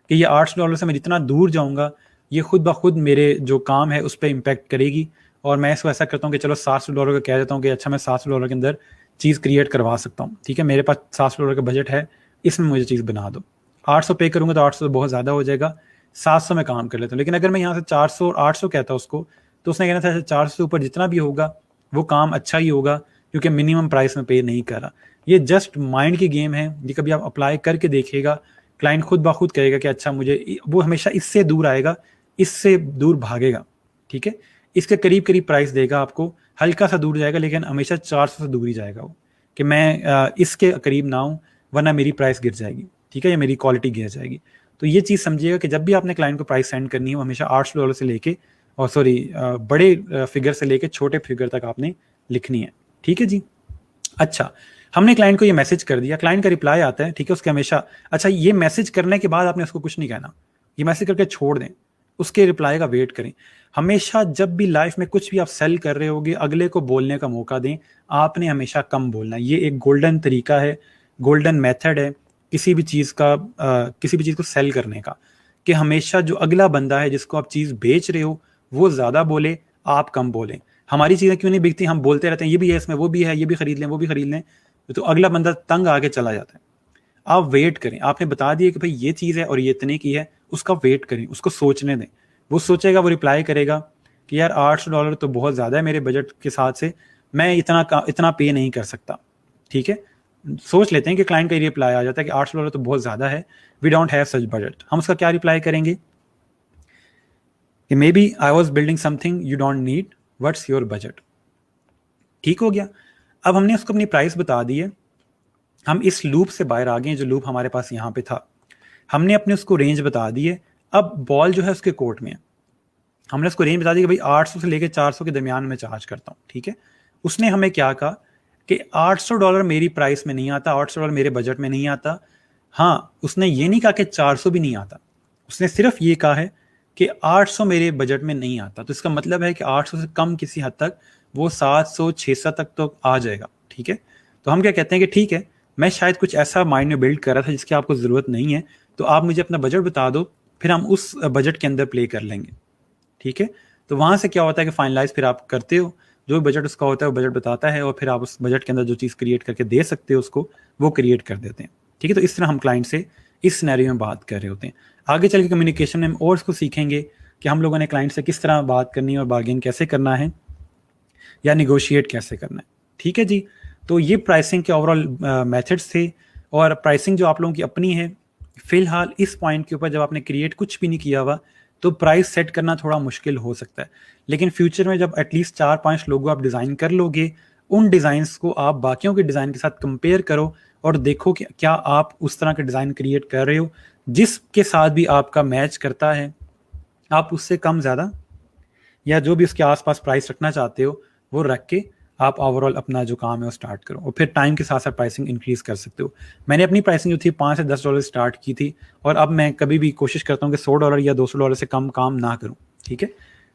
कि ये $800 से मैं जितना दूर जाऊँगा ये खुद ब खुद मेरे जो काम है उस पर इम्पैक्ट करेगी। और मैं इसको ऐसा करता हूँ कि चलो $700 का कह देता हूँ कि अच्छा मैं $700 के अंदर चीज़ क्रिएट करवा सकता हूँ। ठीक है, मेरे पास $700 का बजट है, इसमें मुझे चीज़ बना दो। 800 पे करूँगा तो 800 बहुत ज़्यादा हो जाएगा, 700 में काम कर लेता हूँ। लेकिन अगर मैं यहाँ से 400 और 800 कहता उसको तो उसने कहना था 400 से ऊपर जितना भी होगा वो काम अच्छा ही होगा क्योंकि मिनिमम प्राइस में पे नहीं कर रहा। ये जस्ट माइंड की गेम है, ये कभी आप अप्लाई करके देखिएगा, क्लाइंट खुद ब खुद कहेगा कि अच्छा मुझे, वो हमेशा इससे दूर आएगा, इससे दूर भागेगा। ठीक है, इसके करीब करीब प्राइस देगा आपको, हल्का सा दूर जाएगा लेकिन हमेशा 400 से दूर ही जाएगा वो, कि मैं इसके करीब ना हूँ वरना मेरी प्राइस गिर जाएगी। ठीक है, या मेरी क्वालिटी गिर जाएगी। तो ये चीज़ समझिएगा कि जब भी आपने क्लाइंट को प्राइस सेंड करनी है वो हमेशा $800 से लेके और सॉरी बड़े फिगर से लेके छोटे फिगर तक आपने लिखनी है। ठीक है जी। अच्छा, हमने क्लाइंट को ये मैसेज कर दिया, क्लाइंट का रिप्लाई आता है। ठीक है, उसके हमेशा अच्छा ये मैसेज करने के बाद आपने उसको कुछ नहीं कहना, ये मैसेज करके छोड़ दें, उसके रिप्लाई का वेट करें। हमेशा जब भी लाइफ में कुछ भी आप सेल कर रहे होगे अगले को बोलने का मौका दें, आपने हमेशा कम बोलना है। ये एक गोल्डन तरीका है, गोल्डन मेथड है किसी भी चीज़ का किसी भी चीज़ को सेल करने का, कि हमेशा जो अगला बंदा है जिसको आप चीज़ बेच रहे हो वो ज़्यादा बोले, आप कम बोलें। हमारी चीज़ें क्यों नहीं बिकती, हम बोलते रहते हैं ये भी है इसमें, वो भी है, ये भी खरीद लें, वो भी खरीद लें, तो अगला बंदा तंग आके चला जाता है। आप वेट करें, आपने बता दिया कि भाई ये चीज़ है और ये इतने की है, उसका वेट करें, उसको सोचने दें। वो सोचेगा, वो रिप्लाई करेगा कि यार $800 तो बहुत ज़्यादा है मेरे बजट के साथ से, मैं इतना पे नहीं कर सकता। ठीक है, सोच लेते हैं कि क्लाइंट का ये रिप्लाई आ जाता है कि $800 तो बहुत ज़्यादा है, we don't have such budget. हम उसका क्या रिप्लाई करेंगे कि maybe I was building something you don't need, what's your budget. ठीक हो गया। अब हमने उसको अपनी प्राइस बता दी है, हम इस लूप से बाहर आ गए, जो लूप हमारे पास यहाँ पे था। हमने अपने उसको रेंज बता दी है, अब बॉल जो है उसके कोर्ट में है। हमने उसको रेंज बता दी कि भाई 800 से लेके 400 के दरमियान में चार्ज करता हूँ। ठीक है, उसने हमें क्या कहा कि $800 मेरी प्राइस में नहीं आता, $800 मेरे बजट में नहीं आता। हाँ, उसने ये नहीं कहा कि 400 भी नहीं आता, उसने सिर्फ ये कहा है कि 800 मेरे बजट में नहीं आता। तो इसका मतलब है कि 800 से कम किसी हद तक वो 700 600 तक तो आ जाएगा। ठीक है, तो हम क्या कहते हैं कि ठीक है, मैं शायद कुछ ऐसा माइंड में बिल्ड कर रहा था जिसकी आपको ज़रूरत नहीं है, तो आप मुझे अपना बजट बता दो, फिर हम उस बजट के अंदर प्ले कर लेंगे। ठीक है, तो वहाँ से क्या होता है कि फाइनलाइज फिर आप करते हो, जो बजट उसका होता है वो बजट बताता है और फिर आप उस बजट के अंदर जो चीज़ क्रिएट करके दे सकते हो उसको वो क्रिएट कर देते हैं। ठीक है, तो इस तरह हम क्लाइंट से इस सिनेरियो में बात कर रहे होते हैं। आगे चल के कम्युनिकेशन में हम और इसको सीखेंगे कि हम लोगों ने क्लाइंट से किस तरह बात करनी है और बार्गेन कैसे करना है या निगोशिएट कैसे करना है। ठीक है जी, तो ये प्राइसिंग के ओवरऑल मेथड्स थे। और प्राइसिंग जो आप लोगों की अपनी है, फिलहाल इस पॉइंट के ऊपर जब आपने क्रिएट कुछ भी नहीं किया हुआ तो प्राइस सेट करना थोड़ा मुश्किल हो सकता है। लेकिन फ्यूचर में जब एटलीस्ट 4-5 लोगों आप डिज़ाइन कर लोगे, उन डिज़ाइंस को आप बाकियों के डिज़ाइन के साथ कंपेयर करो और देखो कि क्या आप उस तरह का डिज़ाइन क्रिएट कर रहे हो जिसके साथ भी आपका मैच करता है। आप उससे कम ज़्यादा या जो भी उसके आसपास प्राइस रखना चाहते हो वो रख के आप ओवरऑल अपना जो काम है वो स्टार्ट करो, और फिर टाइम के साथ साथ प्राइसिंग इंक्रीज कर सकते हो। मैंने अपनी प्राइसिंग जो थी $5 से $10 स्टार्ट की थी, और अब मैं कभी भी कोशिश करता हूँ कि $100 या $200 से कम काम ना करूँ। ठीक है,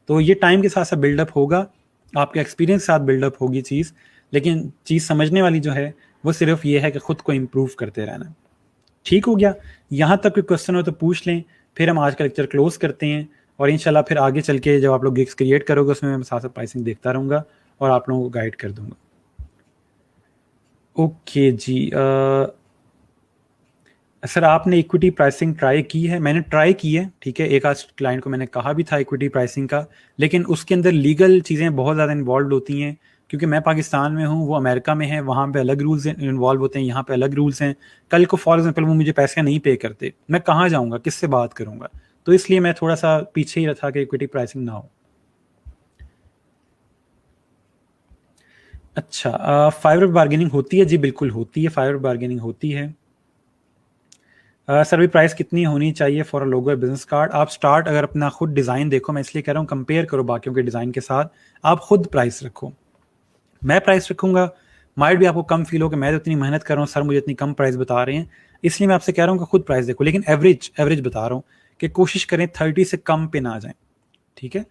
तो ये टाइम के साथ साथ बिल्डअप होगा, आपके एक्सपीरियंस के साथ बिल्डअप होगी चीज़। लेकिन चीज़ समझने वाली जो है वो सिर्फ ये है कि खुद को इम्प्रूव करते रहना। ठीक हो गया, यहाँ तक कोई क्वेश्चन हो तो पूछ लें, फिर हम आज का लेक्चर क्लोज करते हैं। और इंशाल्लाह फिर आगे चल के जब आप लोग गिग्स क्रिएट करोगे उसमें मैं साथ साथ प्राइसिंग देखता रहूँगा और आप लोगों को गाइड कर दूंगा। ओके जी, सर आपने इक्विटी प्राइसिंग ट्राई की है? मैंने ट्राई की है, ठीक है, एक आज क्लाइंट को मैंने कहा भी था इक्विटी प्राइसिंग का, लेकिन उसके अंदर लीगल चीज़ें बहुत ज़्यादा इन्वॉल्व होती हैं। क्योंकि मैं पाकिस्तान में हूँ, वो अमेरिका में है, वहाँ पे अलग रूल्स इन्वॉल्व होते हैं, यहाँ पे अलग रूल्स हैं। कल को फॉर एग्जाम्पल वो मुझे पैसे नहीं पे करते, मैं कहाँ जाऊँगा, किससे बात करूँगा? तो इसलिए मैं थोड़ा सा पीछे ही रहा कि इक्विटी प्राइसिंग ना हो। अच्छा, फाइबर बार्गेनिंग होती है? जी बिल्कुल होती है, फाइबर बार्गेनिंग होती है। सर भी प्राइस कितनी होनी चाहिए for a logo business card? आप स्टार्ट अगर अपना खुद डिज़ाइन देखो, मैं इसलिए कह रहा हूँ कंपेयर करो बाकियों के डिज़ाइन के साथ, आप खुद प्राइस रखो। मैं प्राइस रखूंगा, माइट भी आपको कम फील हो कि मैं तो इतनी मेहनत कर रहा हूँ, सर मुझे इतनी कम प्राइस बता रहे हैं, इसलिए मैं आपसे कह रहा हूँ कि खुद प्राइस देखो। लेकिन एवरेज एवरेज बता रहा हूँ कि कोशिश करें 30 से कम पे ना जाएं। ठीक है,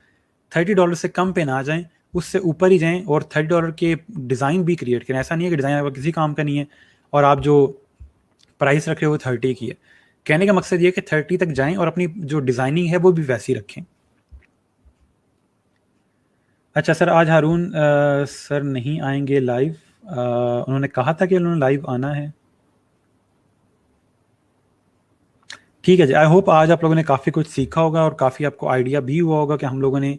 $30 से कम पे ना जाएं, उससे ऊपर ही जाएं, और $30 के डिज़ाइन भी क्रिएट करें। ऐसा नहीं है कि डिज़ाइन आपका किसी काम का नहीं है और आप जो प्राइस रख रहे हो वो 30 की है। कहने का मकसद ये कि 30 तक जाएं और अपनी जो डिज़ाइनिंग है वो भी वैसी रखें। अच्छा सर, आज हारून सर नहीं आएंगे लाइव, उन्होंने कहा था कि उन्होंने लाइव आना है। ठीक है जी, आई होप आज आप लोगों ने काफ़ी कुछ सीखा होगा और काफ़ी आपको आइडिया भी हुआ होगा कि हम लोगों ने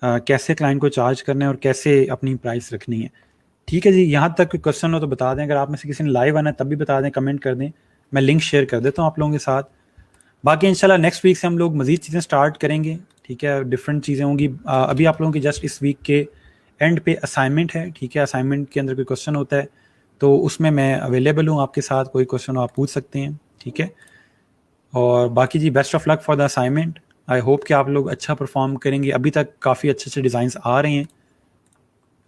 कैसे क्लाइंट को चार्ज करना है और कैसे अपनी प्राइस रखनी है। ठीक है जी, यहाँ तक कोई क्वेश्चन हो तो बता दें, अगर आप में से किसी ने लाइव आना है तब भी बता दें, कमेंट कर दें, मैं लिंक शेयर कर देता हूँ आप लोगों के साथ। बाकी इंशाल्लाह नेक्स्ट वीक से हम लोग मज़ीद चीज़ें स्टार्ट करेंगे। ठीक है, डिफरेंट चीज़ें होंगी। अभी आप लोगों की जस्ट इस वीक के एंड पे असाइनमेंट है। ठीक है, असाइनमेंट के अंदर कोई क्वेश्चन होता है तो उसमें मैं अवेलेबल हूँ आपके साथ, कोई क्वेश्चन हो आप पूछ सकते हैं। ठीक है, और बाकी जी best of luck for the assignment. I hope कि आप लोग अच्छा परफॉर्म करेंगे। अभी तक काफ़ी अच्छे अच्छे डिज़ाइंस आ रहे हैं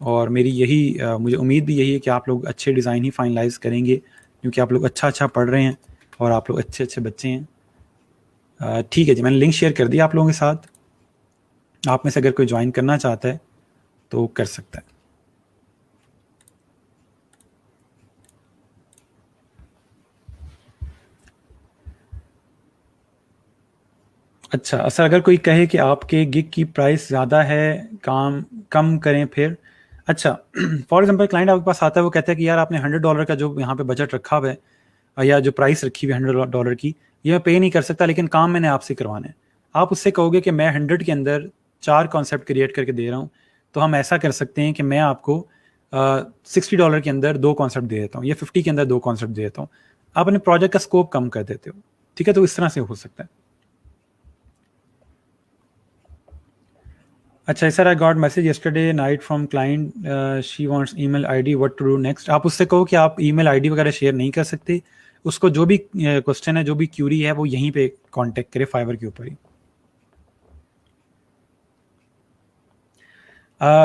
और मेरी यही मुझे उम्मीद भी यही है कि आप लोग अच्छे डिज़ाइन ही फाइनलाइज करेंगे, क्योंकि आप लोग अच्छा अच्छा पढ़ रहे हैं और आप लोग अच्छे अच्छे बच्चे हैं। ठीक है जी, मैंने लिंक शेयर कर दिया आप लोगों के साथ। आप में से अगर कोई ज्वाइन करना चाहता है तो कर सकता है। अच्छा सर, अगर कोई कहे कि आपके गिग की प्राइस ज़्यादा है, काम कम करें फिर? अच्छा, फॉर एग्जांपल क्लाइंट आपके पास आता है, वो कहता है कि यार आपने $100 का जो यहाँ पे बजट रखा हुआ है या जो प्राइस रखी हुई है $100 की, ये मैं पे नहीं कर सकता, लेकिन काम मैंने आपसे करवाना है। आप उससे कहोगे कि मैं 100 के अंदर 4 कॉन्सेप्ट क्रिएट करके दे रहा हूँ, तो हम ऐसा कर सकते हैं कि मैं आपको $60 के अंदर 2 कॉन्सेप्ट दे देता हूँ या 50 के अंदर 2 कॉन्सेप्ट दे देता हूँ। आप अपने प्रोजेक्ट का स्कोप कम कर देते हो। ठीक है, तो इस तरह से हो सकता है। अच्छा sir, I got message yesterday night from client, she wants email ID, what to do next? आप उससे कहो कि आप ईमेल आईडी वगैरह शेयर नहीं कर सकते। उसको जो भी क्वेश्चन है, जो भी क्यूरी है, वो यहीं पे कांटेक्ट करे, फाइवर के ऊपर ही।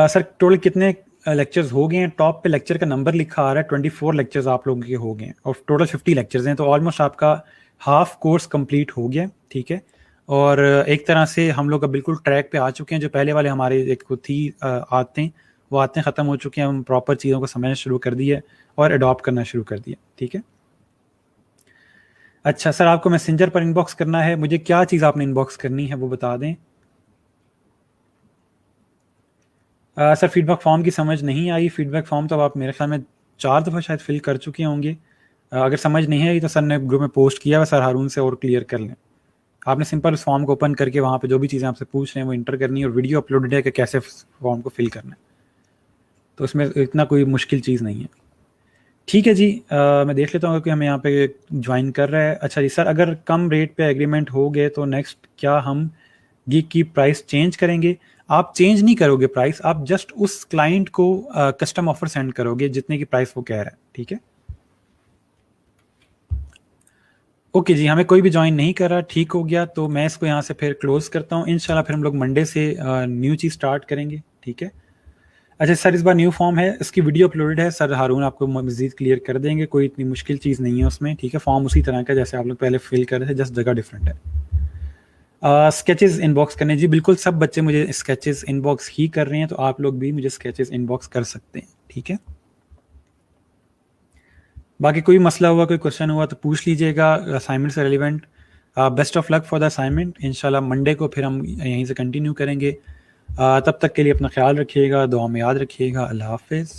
सर टोटल कितने लेक्चर्स हो गए हैं? टॉप पे लेक्चर का नंबर लिखा आ रहा है, 24 लेक्चर्स आप लोगों के हो गए हैं और टोटल 50 लेक्चर्स हैं, तो ऑलमोस्ट आपका हाफ कोर्स कंप्लीट हो गया। ठीक है, और एक तरह से हम लोग अब बिल्कुल ट्रैक पे आ चुके हैं। जो पहले वाले हमारे एक थी आदतें, वो आदतें ख़त्म हो चुकी हैं, हम प्रॉपर चीज़ों को समझना शुरू कर दिया और अडॉप्ट करना शुरू कर दिया। ठीक है, अच्छा सर, आपको मैसेंजर पर इनबॉक्स करना है, मुझे क्या चीज़ आपने इनबॉक्स करनी है वो बता दें। सर फीडबैक फॉर्म की समझ नहीं आई। फीडबैक फॉर्म तो आप मेरे ख्याल में 4 दफ़ा शायद फिल कर चुके होंगे। अगर समझ नहीं आई तो सर ने ग्रुप में पोस्ट किया हुआ, सर हारून से और क्लियर कर लें। आपने सिंपल उस फॉर्म को ओपन करके वहाँ पे जो भी चीज़ें आपसे पूछ रहे हैं वो इंटर करनी है और वीडियो अपलोडेड है कि कैसे फॉर्म को फिल करना है, तो उसमें इतना कोई मुश्किल चीज़ नहीं है। ठीक है जी, मैं देख लेता हूँ कि हमें यहाँ पे ज्वाइन कर रहा है। अच्छा जी सर, अगर कम रेट पे एग्रीमेंट हो गए तो नेक्स्ट क्या हम गिग की प्राइस चेंज करेंगे? आप चेंज नहीं करोगे प्राइस, आप जस्ट उस क्लाइंट को कस्टम ऑफर सेंड करोगे जितने की प्राइस वो कह रहा है, ठीक है। ओके जी, हमें कोई भी ज्वाइन नहीं कर रहा, ठीक हो गया, तो मैं इसको यहाँ से फिर क्लोज करता हूँ। इंशाल्लाह फिर हम लोग मंडे से न्यू चीज़ स्टार्ट करेंगे, ठीक है। अच्छा सर, इस बार न्यू फॉर्म है, इसकी वीडियो अपलोडेड है, सर हारून आपको मज़ीद क्लियर कर देंगे, कोई इतनी मुश्किल चीज़ नहीं है उसमें, ठीक है। फॉर्म उसी तरह का जैसे आप लोग पहले फिल कर रहे थे, जस्ट जगह डिफरेंट है। स्केचेस इनबॉक्स करने जी, बिल्कुल सब बच्चे मुझे स्केचेस इनबॉक्स ही कर रहे हैं, तो आप लोग भी मुझे स्केचेस इनबॉक्स कर सकते हैं, ठीक है। बाकी कोई मसला हुआ, कोई क्वेश्चन हुआ तो पूछ लीजिएगा असाइनमेंट से relevant. Best of luck for the assignment. इंशाल्लाह मंडे को फिर हम यहीं से कंटिन्यू करेंगे। तब तक के लिए अपना ख्याल रखिएगा, दुआ में याद रखिएगा। अल्लाह हाफिज़।